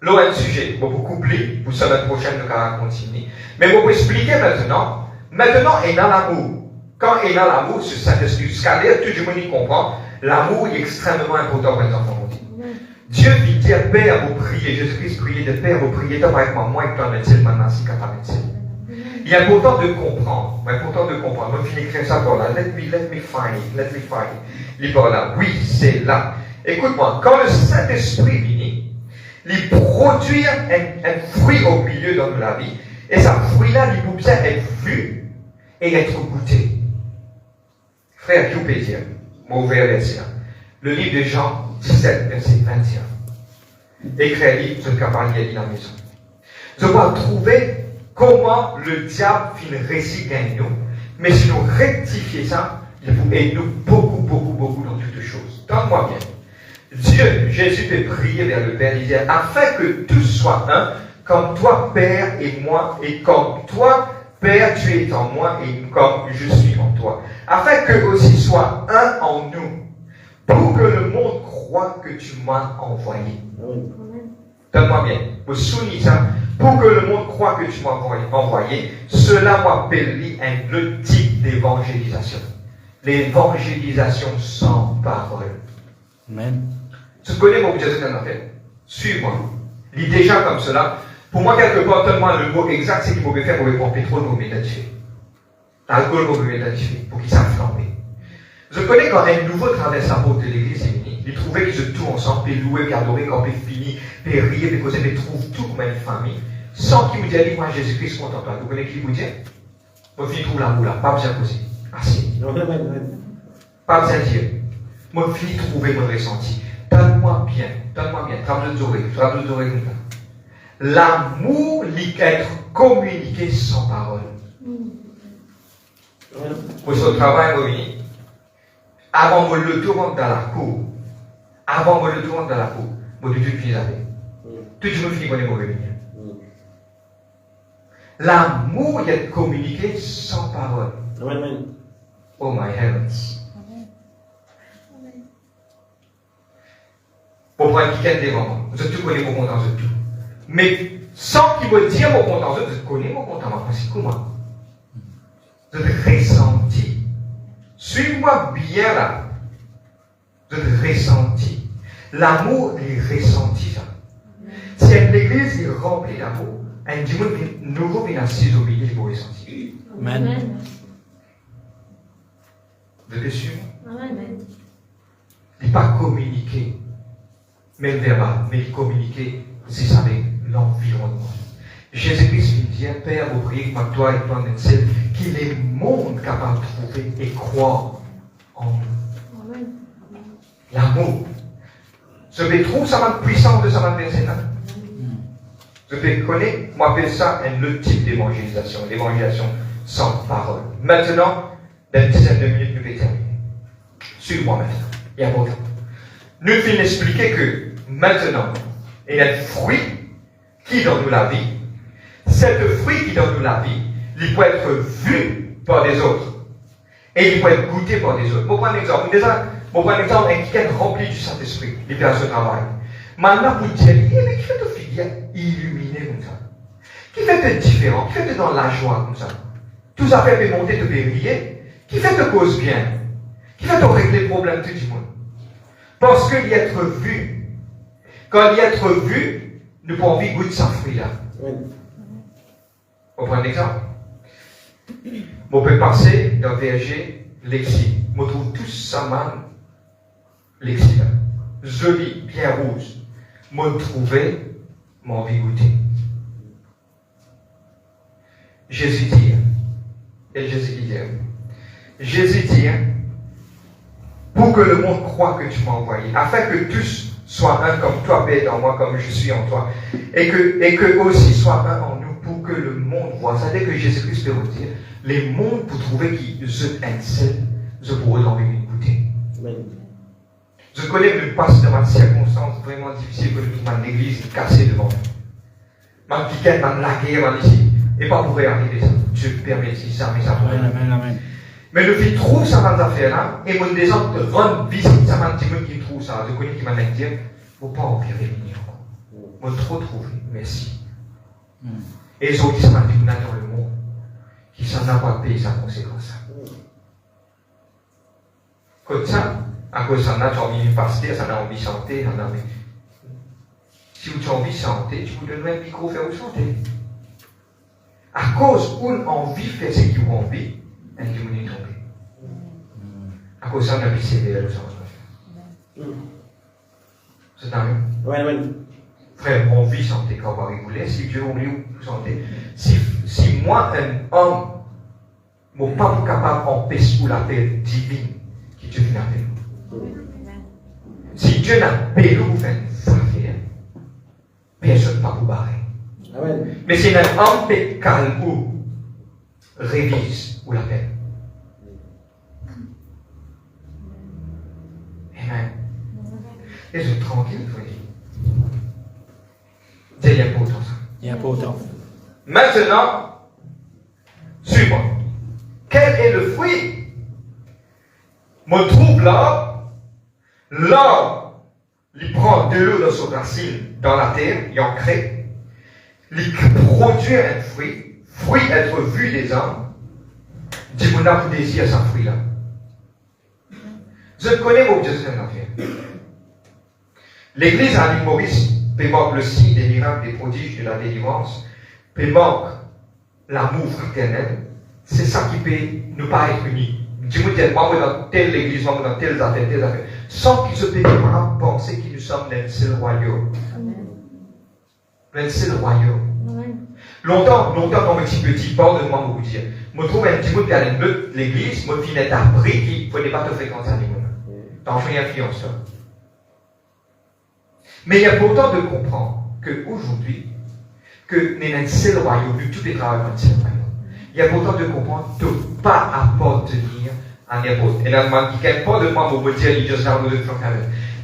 là un sujet. Vous coupler pour semaine prochaine, nous allons continuer. Mais vous expliquer maintenant, Maintenant, il est dans l'amour. Quand il est dans l'amour, ce Saint-Esprit, jusqu'à l'air, tout le monde y comprend, l'amour est extrêmement important pour les enfants. Dieu dit dire, Père, vous priez, Jésus-Christ priez de Père, vous priez, t'as avec moi, et toi, médecine, maintenant, si capable médecine. Il est important de comprendre. Il est important de comprendre. Moi, je vais écrire ça par là. Let me find it. Il est par là. Oui, c'est là. Écoute-moi, quand le Saint-Esprit vient, il produit un fruit au milieu de la vie. Et ce fruit-là, il peut bien être vu et être goûté. Frère, je peux dire, mauvais verset. Le livre de Jean 17, verset 21. Écrit livre, je capable de lire dans la maison. Je dois trouver comment le diable finit récit gagne nous. Mais si nous rectifions ça, il peut aider nous beaucoup dans toutes choses. Tente-moi bien. Dieu, Jésus peut prier vers le Père, il dit, afin que tous soient un, comme toi, Père, et moi, et comme toi, Père, tu es en moi, et comme je suis en toi. Afin qu'eux aussi soient un en nous, pour que le monde croie que tu m'as envoyé. Donne-moi bien. Vous soulignez ça. Pour que le monde croie que tu m'as envoyé, cela m'appelle un autre type d'évangélisation. L'évangélisation sans parole. Amen. Tu connais mon Jésus en affaire. Suis-moi. Il est déjà comme cela. Pour moi, quelque part, donne-moi le mot exact, c'est qu'il faut faire pour pomper trop de méditer. L'alcool pour méditer, pour qu'il s'enflamme. Je connais quand un nouveau traverse la porte de l'église, il trouvait qu'ils se tout ensemble, puis louer, puis adorer, quand puis fini, puis rire, puis causer, puis trouve tout comme une famille, sans qu'il vous dise, moi Jésus-Christ content toi. Vous connaissez qui vous dit? Moi, je trouve l'amour là, pas besoin de causer. Assez. Pas besoin de dire. Moi, je trouver mon ressenti. Donne-moi bien, tremble d'oreille comme ça. L'amour, il peut être communiqué sans parole. Pour ce travail, avant de le tourner dans la cour, moi, tout de suite, tout le monde finit qu'on est l'amour est communiqué sans parole. Amen. Oh my heavens. Pour prendre quelqu'un devant moi, je connais mon content de tout. Mais sans qu'il me dise mon content, je connais mon content, c'est comment? Je te ressentis. Suis-moi bien là. Je te ressentis. L'amour est ressenti. Si l'église est remplie d'amour, un dimanche nouveau vient assis au milieu, il faut ressentir. Amen. Vous êtes sûr? Amen. Il n'est pas communiqué, même verbal, mais il communiqué, c'est avec l'environnement. Jésus-Christ lui dit, Père, vous priez pour toi et toi, seul, qu'il est monde capable de trouver et croire en nous. Amen. L'amour. Je peux trouver ça puissance de sa personne. Je peux connaître, moi, appelle ça un autre type d'évangélisation, l'évangélisation sans parole. Maintenant, dans une dizaine de minutes, nous allons terminer. Suis-moi maintenant. Il y a beaucoup. Nous allons expliquer que maintenant, il y a un fruit qui donne nous la vie. Cet fruit qui donne nous la vie, il peut être vu par des autres. Et il peut être goûté par des autres. Je prends un exemple. Un quelqu'un rempli du Saint-Esprit, il fait ce travail. Maintenant, vous dites, mais qui fait de figure illuminé comme ça? Qui fait de différent? Qui fait de dans la joie comme ça? Tout ça fait de monter, de briller. Qui fait de cause bien? Qui fait de régler le problème de tout le monde? Parce qu'il y a être vu. Quand il y a être vu, nous pouvons envie goûter sa fruit là. On prend un exemple. On peut passer dans le verger Lexi. On trouve tous sa main Lexi là. Joli, bien rouge. Moi trouvé, mon envie goûter. Jésus dit, et Jésus dit, Jésus dit, pour que le monde croie que tu m'as envoyé, afin que tous soient un comme toi, Père, en moi, comme je suis en toi, et que aussi soient un en nous, pour que le monde voit. Ça veut dire que Jésus-Christ peut vous dire, les mondes pour trouver qu'ils sont un seul, je pourrais l'envie goûter. Je connais le passé dans ma circonstance vraiment difficile que nous trouvons l'église cassée devant nous. Ma piquette, ma laguée, ma ici. Et pas pour arriver ça. Dieu permet ça, mais ça pourrait. Amen. Mais le fait trouve ça dans affaire là, et mon désordre de rendre visite, ça m'a dit qui trouve ça. Je connais qui m'a dit, faut pas empirer venir encore. Moi trop trouvé, merci. Et ils ont dit ça m'a dit, dans le monde, qui s'en a pas payé sa conséquence. Comme ça, à cause de ça, tu as envie de pasteur, ça a envie de santé, ça a envie. Si tu as envie de santé, tu peux donner un micro faire santé. À cause où on a envie de faire ce qu'ils ont envie, on est tombé. À cause de ça, on a pu sévère le sang. C'est un Oui. Frère, on vit santé quand on va rigoler. Si Dieu oublie où santé. Si moi, un homme, mon pas capable d'empêcher pour la paix divine qui Dieu vient avec nous. Si Dieu n'a pas payé vous faire une affaire, personne ne va vous barrer. Amen. Mais si un homme peut calme ou révise ou la paix. Amen. Et je suis tranquille, frère. Il y a pas autant ça. Il y a pas autant. Maintenant, suis-moi. Quel est le fruit? Mon trouble là, il prend de l'eau dans son racine, dans la terre, il en crée, il produit un fruit être vu des hommes, dit mon âme désire ce fruit-là. Je connais mon Dieu, c'est un affaire. L'église à l'île Maurice manque le signe des miracles, des prodiges, de la délivrance, manque l'amour fraternel. C'est ça qui peut nous pas être unis. Dis-moi, moi, dans telle église, moi, dans telles affaires, sans qu'ils se préparent penser que nous sommes d'un seul royaume. Un seul royaume. Longtemps, quand je suis petit, pardonne-moi de vous dire, je trouve un petit peu de l'église, je finis d'être appris qu'il ne faut pas te fréquenter avec moi. T'en fais influence, toi. Mais il est important de comprendre qu'aujourd'hui, que nous sommes un seul royaume, nous tout est travaillé dans un seul royaume. Il est important de comprendre de ne pas appartenir à n'importe. Et là, je ne pas de moi, je dire, je suis de frère.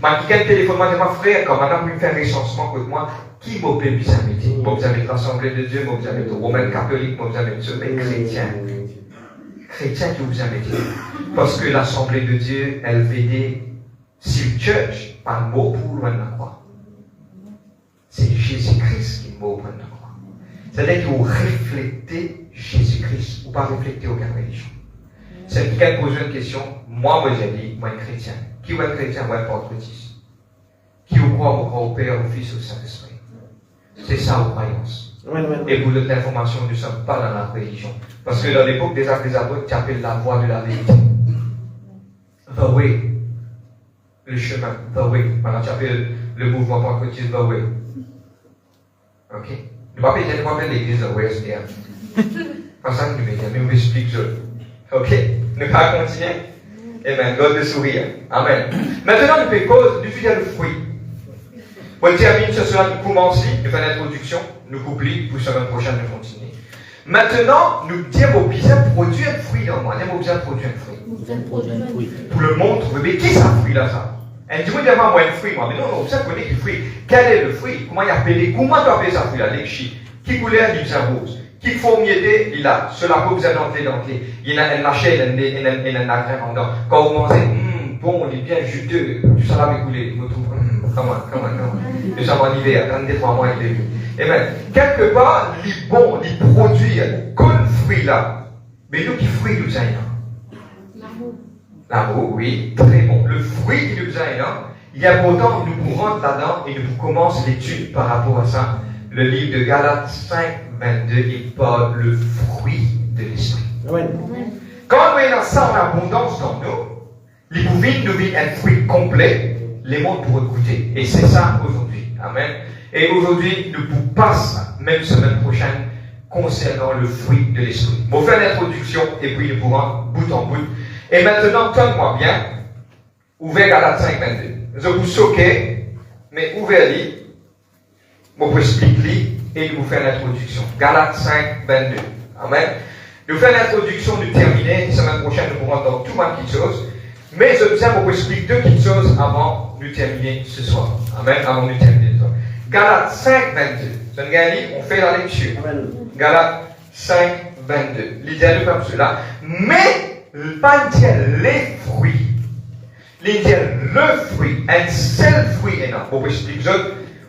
Je téléphone, moi, ma frère, quand madame me fait un recensement avec moi, qui m'a payé sa métier? Moi, vous avez l'Assemblée de Dieu, moi, vous avez le Romain catholique, moi, vous avez le chrétien. Chrétien qui vous a mis. Parce que l'Assemblée de Dieu, elle veut si church, pas le mot pour loin de la croix. C'est Jésus-Christ qui mot pour loin de la croix. C'est-à-dire que vous reflétez Jésus-Christ, ou pas reflétez aucune religion. C'est quelqu'un pose une question, moi j'ai dit, moi un chrétien. Qui est un chrétien, moi un pentecôtiste. Qui vous croit, moi crois au Père, au Fils, au Saint-Esprit. C'est ça vos croyances. Et pour notre information, nous ne sommes pas dans la religion. Parce que dans l'époque des actes des apôtres, tu appelles la voie de la vérité. The way. Le chemin. The way. Maintenant, tu appelles le mouvement pentecôtiste The way. Ok? Ne pas appeler l'église The way, c'est pas ça que nous mettons, mais on explique ça. Ok? Nous pas continuer. Amen. God de sourire. Amen. Maintenant, nous faisons cause du sujet le fruit. Pour terminer ce soir, nous commençons, nous faisons l'introduction, nous couplons, pour la semaine prochaine, nous continuons. Maintenant, nous disons au besoin de produire un fruit dans moi. Nous avons besoin de produire un fruit. Pour le monde, mais qui est ce fruit-là, ça? Et dis-moi, il moi un fruit, moi. Mais non, ça connaît le fruit. Quel est le fruit? Comment il appelle? Comment tu appelles ça fruit-là? L'échi. Qui couleur, il vient rose. Qui formiété, il a. Cela peut vous annoncer d'entrée. Il a un lâché, il a un agrès en dedans. Quand vous mangez, bon, il est bien juteux. Tu sais, là, couler. Il me trouve, comment. Nous sommes en hiver, 23 mois, il est vu. Et bien, quelque part, il est bon, il produit comme fruit là. Mais nous, qui fruit nous avons? L'amour, oui, très bon. Le fruit qui nous avons, il est important, nous pour rentrer là-dedans et nous commençons l'étude par rapport à ça. Le livre de Galates 5, 22, il parle le fruit de l'esprit. Quand nous avons ça en abondance dans nous, les pouvines nous vivent un fruit complet, les mondes pour goûter. Et c'est ça aujourd'hui. Amen. Et aujourd'hui, nous vous passons, même semaine prochaine, concernant le fruit de l'esprit. Je vais faire l'introduction et puis nous pourrons bout en bout. Et maintenant, tenez-moi bien. Ouvrez Galates 5, 22. Je vous soquez, mais ouvrez-les. Je vous explique et nous vous faire l'introduction. Galates 5, 22. Amen. Nous faisons l'introduction, nous terminer. La semaine prochaine, nous pourrons dans tout mal petites choses. Mais je tiens vous expliquer deux petites choses avant de terminer ce soir. Amen. Avant de terminer ce soir. Galates 5, 22. C'est une galerie, on fait la lecture. Amen. Galates 5, 22. L'idée de comme cela. Mais, pas dire les fruits. L'idée le fruit. Un seul fruit est là. Pour vous expliquer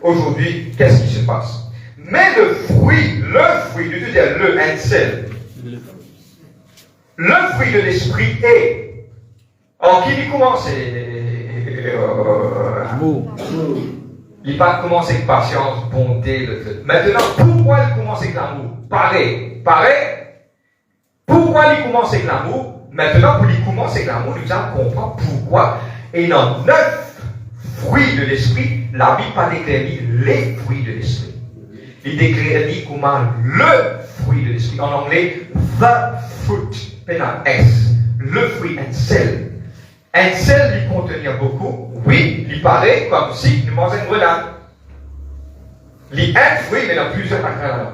aujourd'hui, qu'est-ce qui se passe. Mais le fruit, de tout dire le, un seul. Le fruit de l'esprit est. Alors, qui dit commence? Amour. Il va commencer avec patience, bonté, Maintenant, pourquoi il commence avec l'amour? Pareil. Pourquoi il commence avec l'amour? Maintenant, pour il commencer avec l'amour, nous allons comprendre pourquoi. Et dans 9 fruits de l'esprit, la Bible pas déclaré les fruits de l'esprit. Il déclare comment le fruit de l'esprit. En anglais, the fruit. S. Le fruit, un sel. Un sel, il contenait beaucoup. Oui, il paraît comme si nous mangeons une grenade. Il y a un fruit, mais il y a plusieurs ingrédients.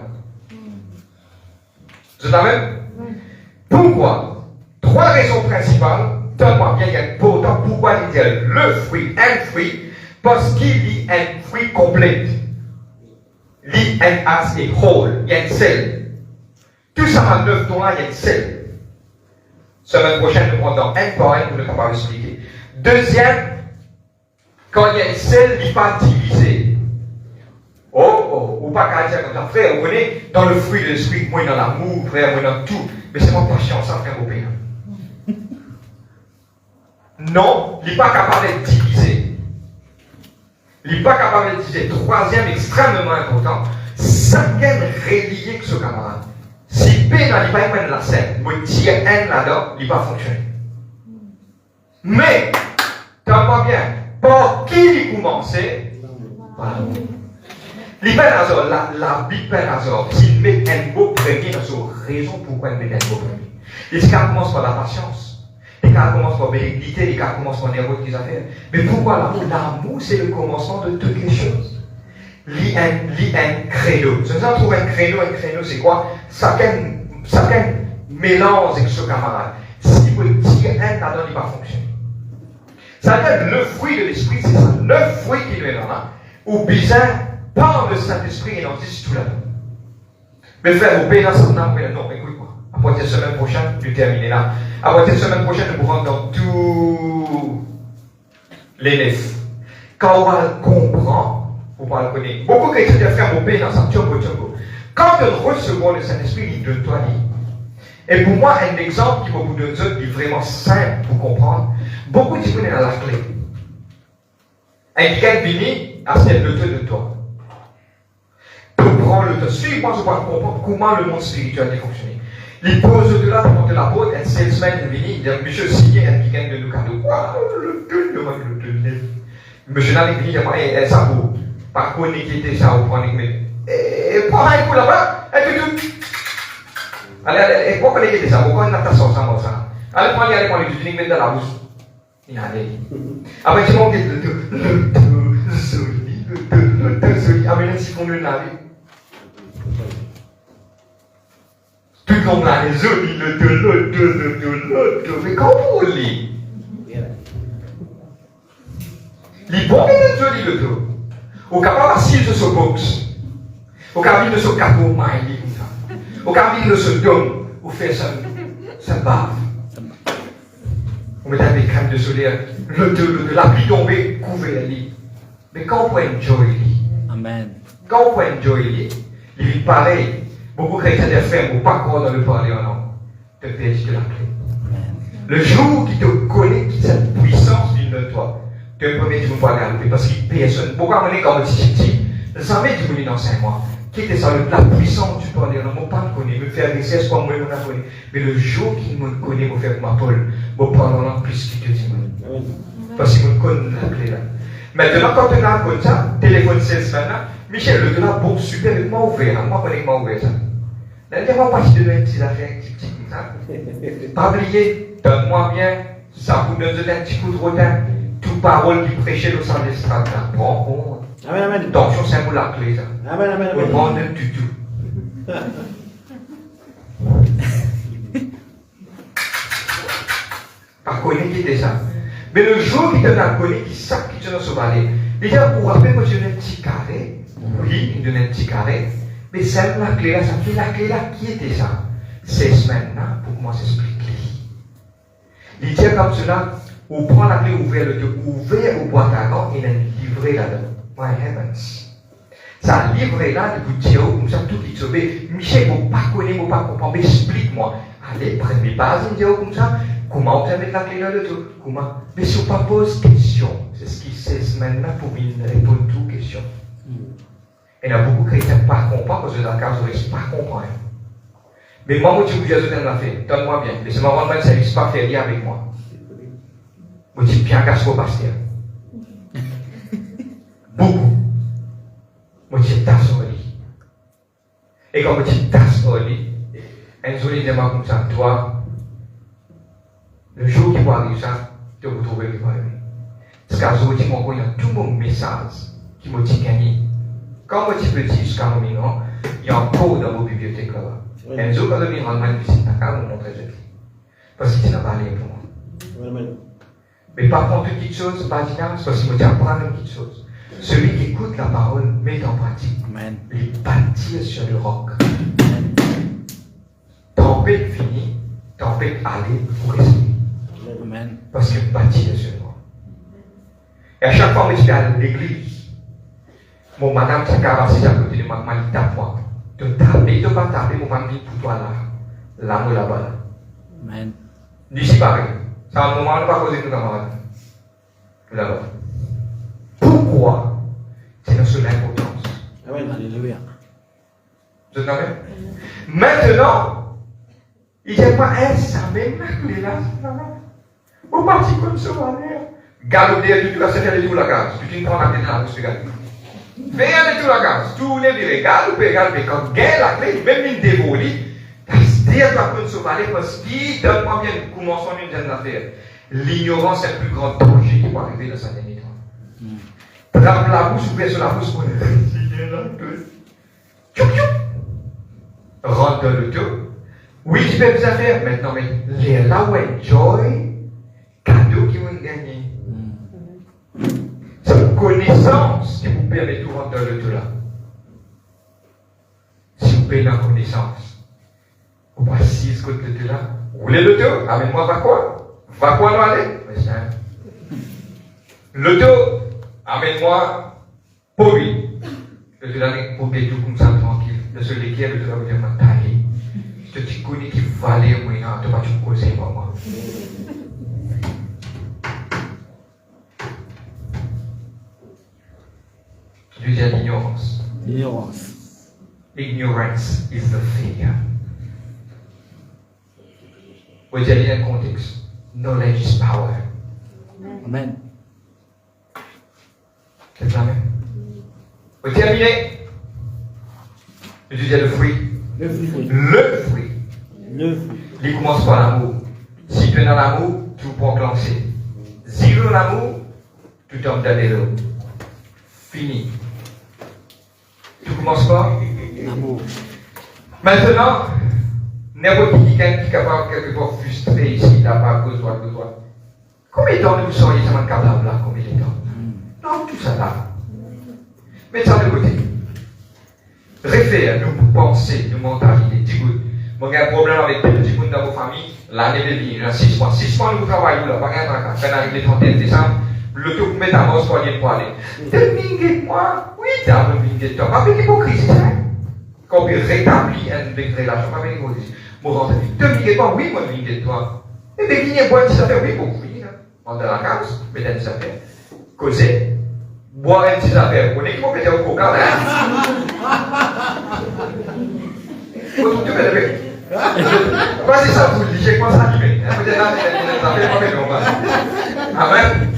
C'est la même? Pourquoi? 3 raisons principales. Donne-moi bien, il y a pourtant pourquoi il dit le fruit, un fruit, parce qu'il y a un fruit complet. Il y a un as et whole, il y a un sel. Tout ça en 9 tours, il y a un sel. Semaine prochaine, nous prenons un par un pour nous capables d'expliquer. Deuxième, quand il y a un sel, il n'est pas divisé. Ou pas qu'à dire comme ça, frère, vous connaissez, dans le fruit de l'esprit, moi dans l'amour, frère, moi dans tout, mais c'est mon patience, ça frère, au pays. Non, il n'est pas capable d'être divisé. Il n'est pas capable d'être divisé. Troisième, extrêmement important, chacun relié que ce camarade. Si P n'a pas même la scène, vous tirez N là-dedans, il va fonctionner. Mais, t'entends bien, par qui il commence? Voilà. Il fait la Bible fait hasard. S'il met un mot premier dans sa raison pourquoi il met un mot premier. Les cas commencent par la patience. Les cas commencent par la bénédiction, les cas commencent par n'importe quelle affaire. Mais pourquoi l'amour? L'amour, c'est le commencement de toutes les choses. Lis un créneau. Si on trouve un créneau, c'est quoi? Chacun mélange avec ce camarade. Si vous tirez un là-dedans, il va fonctionner. Ça veut dire le fruit de l'esprit, c'est ça. Le fruit qui nous est là. Ou bizarre, par le Saint-Esprit, il en dit tout là-dedans. Mais frère, vous payez là, ça non, écoute-moi. À partir de la semaine prochaine, nous terminons là. À partir de la semaine prochaine, nous rentrons dans tous les 9. Quand on va le comprendre, vous pouvez le connaître. Beaucoup de chrétiens disent, frère, mon pays dans ça, quand on reçoit le Saint-Esprit, il donne toi lui. Et pour moi, un exemple qui va vous donner est vraiment simple pour comprendre. Beaucoup disent qu'on est dans la clé. Un gars venu à cette le de toi. Pour prendre le temps. Suis-moi, je vais comprendre comment le monde spirituel est fonctionné. Il pose au-delà de la porte, un salesman est venu, il dit, monsieur, signé un qui gagne de nos cadeaux. Le tonne. Monsieur là, il dit, il ça vaut. Par contre, il était ça, vous prenez et prends un coup là-bas, et tout. Allez, pourquoi il était ça? Pourquoi il n'a pas sorti ça? Allez, prends-le, tu dis, mets dans la bouche. Il a allé. Après, tu montes le joli. Ah, mais là, si on le lave. Tout le monde l'a, joli, mais comment vous l'avez? Les bons est joli le dos. Au capable assis de ce box. Au capable de ce capot, comme ça. Au capable de ce dôme, où fait ça bave. On met des crèmes de soleil, la pluie tombée, couvert lit. Mais quand on peut enjoy lit. Amen. Quand on peut enjoy lit, il est pareil. Beaucoup de chrétiens frères ne vont pas croire dans le parler en langue. Te pèse de la clé. Le jour qui te connaît, qui cette puissance d'une de toi. Tu es le premier qui ne pas garder parce qu'il personne. Pourquoi on est comme petit? Jamais tu voulais dans 5 mois. Qui était ça, la puissance du parler, on ne pas connaît, me faire des cesses comme moi, on a connu. Mais le jour qu'il me connaît, me faire ma Paul, me parler en plus qu'il te dit. Parce qu'il me connaît la clé là. Maintenant, quand on a comme ça, téléphone 16 maintenant, Michel, le là, bon, super, il m'a ouvert, moi, je m'a ouvert ça. Là, il y a pas de petites affaires, petites comme ça. Pas oublier, donne-moi bien, ça vous donne un petit coup de retard. Toute parole qui prêchait le sang d'estrade, prends compte. Amen, amen. Attention, c'est un mot la clé, ça. Amen, amen, amen. On prend un tutu. Par contre, il était ça. Mais le jour qu'il te l'a connu, qui sait qu'il te l'a sauvé, il dit, vous rappelez, moi, je donne un petit carré. Oui, il donne un petit carré. Mais c'est la clé là, ça fait la clé là, qui était ça? 16 semaines là, pour comment s'expliquer. Il dit comme cela, on prend la clé ouverte, ouvert au boîte à gants, et il a livré là-dedans. My heavens. Ça livré là, de vous dire, comme ça, tout est sauvé. Michel, vous ne pas connaître, vous ne pas comprendre, mais explique-moi. allez, prenez les bases, comme ça. Comment on peut mettre la clé dans le tout? Comment? Mais si on pas pose question, c'est ce qui c'est maintenant pour répondre à toutes questions. Et il y a beaucoup de chrétiens qui ne comprennent pas parce que dans le cas, ils ne pas comprendre. Mais moi, je dis, Jésus l'a fait, donne-moi bien. Laissez-moi rendre un service pas faire lien avec moi. Je dis, bien qu'à ce pasteur. Beaucoup. Je dis, tasse au lit. Et quand je dis tasse au lit, un jour, il demande comme ça, toi, le jour qui va arriver ça, tu vas retrouver le problème. Parce qu'à ce moment, il y a tout mon message qui m'a dit gagner. Quand je suis petit jusqu'à maintenant, il y a un pot dans vos bibliothèques là-bas. Et un jour, quand je viens en Allemagne, je vais vous montrer ça. Parce que tu n'as pas l'air pour moi. Mais par contre, une petite chose, pas dingue, c'est parce que je vais apprendre une petite chose. Celui qui écoute la parole met en pratique. Amen. Il bâtit sur le roc. Tempête finie, tempête aller pour rester. Amen. Parce que bâtit sur le roc. Et à chaque fois que je vais à l'église, mon madame s'est cavassée à côté de moi, il tape moi. Tu tapes, tu vas taper, mon madame dit pour toi là. Là, moi là-bas. Amen. D'ici pareil. C'est un moment où on ne va pas causer nos camarades. Là-bas. Pourquoi? C'est dans son importance. Alléluia. Vous êtes d'accord? Maintenant, il n'y a pas un ça même là, là. Au parti comme ça, on va aller. Galop derrière, tu vas faire les tours la gaz. Tu ne prends la tête là, tu regardes. Fais les tours la gaz. Tous les virés, galoper. Quand gagne la clé, même une dévolie, dire que la personne se valait parce qu'il donne-moi bien comment son une jeune affaire. L'ignorance est le plus grand danger qui peut arriver dans sa dernier temps. Trappe la bouche, ouvre sur la bouche pour rentre dans le tout. Oui, tu fais des affaires. Maintenant, mais les là où enjoy, cadeau qui vont gagner. C'est une connaissance qui vous permet de rentrer dans le tout là. Si vous payez la connaissance, vous passez ce côté de là. Vous voulez le tout? Amène-moi, va quoi? Va quoi nous aller? Le tout, amène-moi pour lui. Je te donne pour que tout comme ça tranquille. Le seul qui est le tout, va vous dire, taillé. Je te connais qui valait, moi, non, tu vas tout causer, moi. Deuxième ignorance. Ignorance. Ignorance is the failure. Vous avez un contexte. Knowledge is power. Amen. C'est la même. Vous terminez. Je disais le fruit. Le fruit. Le fruit. Le fruit. Il commence par l'amour. Si tu es dans l'amour, tu peux enclencher. Zéro l'amour, tu tombes dans l'eau. Fini. Tu commences par L'amour. maintenant, n'importe qui est capable quelquefois frustré ici, là, pas à cause de toi. Combien de temps nous seriez sur un câble là? Combien de temps? Non, tout ça là. Mets ça de côté. Réfère, nous penser, nous mentalité. Dis-moi, moi j'ai un problème avec des petits dans vos familles, l'année de vie, il y a 6 mois. 6 mois, nous travaillons là, pas un tracasse. Quand arrive le 31 décembre, le tout métamorphose pour aller pour aller. T'es mingue moi? Oui, t'as un mingue de toi. Pas avec l'hypocrisie, ça. Quand on rétablit une relation, pas avec l'hypocrisie. Mon rentre, t'es mingue moi? Oui, moi, mingue de toi. Et bien, il y a un bon petit affaire, oui, pour vous. On est dans la case, mais dans des affaires. Causer, boire une petite affaire. On est qui peut péter au coca, faut tout faire avec. Vas-y, ça vous dit, j'ai quoi ça qui met. Peut-être là, des affaires, pas mal. Amen.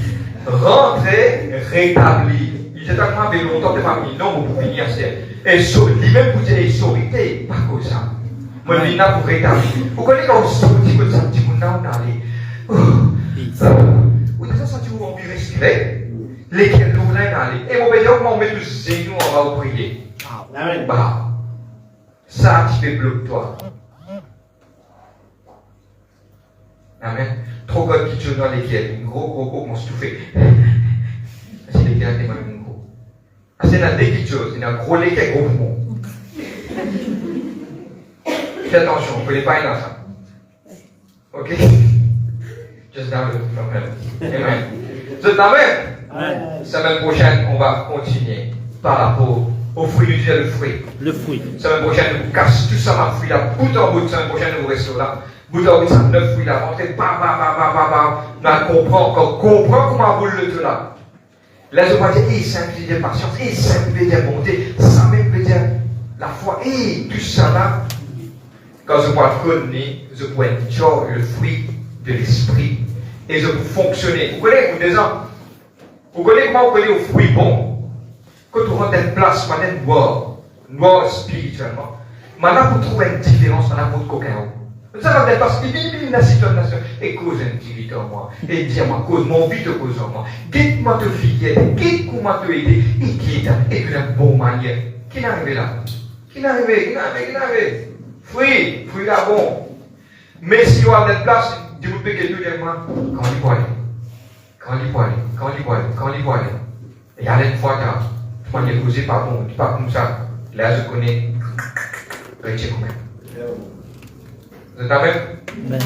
Rentrer, rétablir. Il s'est tellement avec longtemps de famille. Non, vous pouvez venir, c'est. Et lui-même, vous dites, sortez, pas comme ça. Moi, je viens là pour rétablir. Vous connaissez quand vous sortez, vous dites, petit monde là, on allait. Vous avez senti où on peut respirer, lesquels nous voulons aller. Et mon bénéfice, on met tous les genoux, on va prier. Bah, ça, tu fais bloque-toi. Amen. Trop de petites choses dans lesquelles, une gros, on se fait. C'est lesquels, t'es même gros. C'est dans des petites choses, il y a un gros lesquels, gros poumon. Fais attention, on ne peut pas y aller ça. Ok? Just down the Amen. C'est Amen. Semaine prochaine, on va continuer par rapport au fruit du Dieu, le fruit. Le fruit. Semaine prochaine, on vous casse tout ça, ma fruit là, bout en bout. Semaine prochaine, on vous reste là. Vous avez ça 9 fruits là, on fait on comprend comment vous le tout là. Là, je vois dire, simple veut dire patience, simple veut dire bonté, ça même veut dire la foi, tout ça là. Quand je vois connaître, je peux être le fruit de l'esprit et je peux fonctionner. Vous connaissez, vous connaissez comment vous connaissez le fruit bon? Quand vous rentrez dans une place, noir spirituellement, maintenant vous trouvez une différence dans la peau de coquin. Ça va être parce qu'il y a une situation et cause un petit vite en moi. Et dis-moi, cause mon vie de cause en moi. Quitte-moi te fier, quitte-moi te aider, et quitte, et d'une bonne manière. Qui est arrivé là? Qui est arrivé? Fruit là bon. Mais si on a une place, dis-moi que tout le monde, quand il peut aller. Et il y a une fois, tu m'as dit, pas bon, pas comme ça. Là, je connais, c'est quand même. Vous êtes amen? Amen.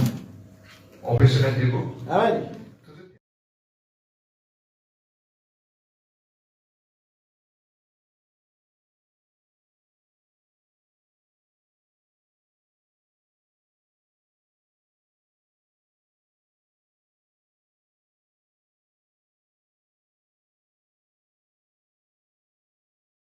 On peut se mettre debout. Amen.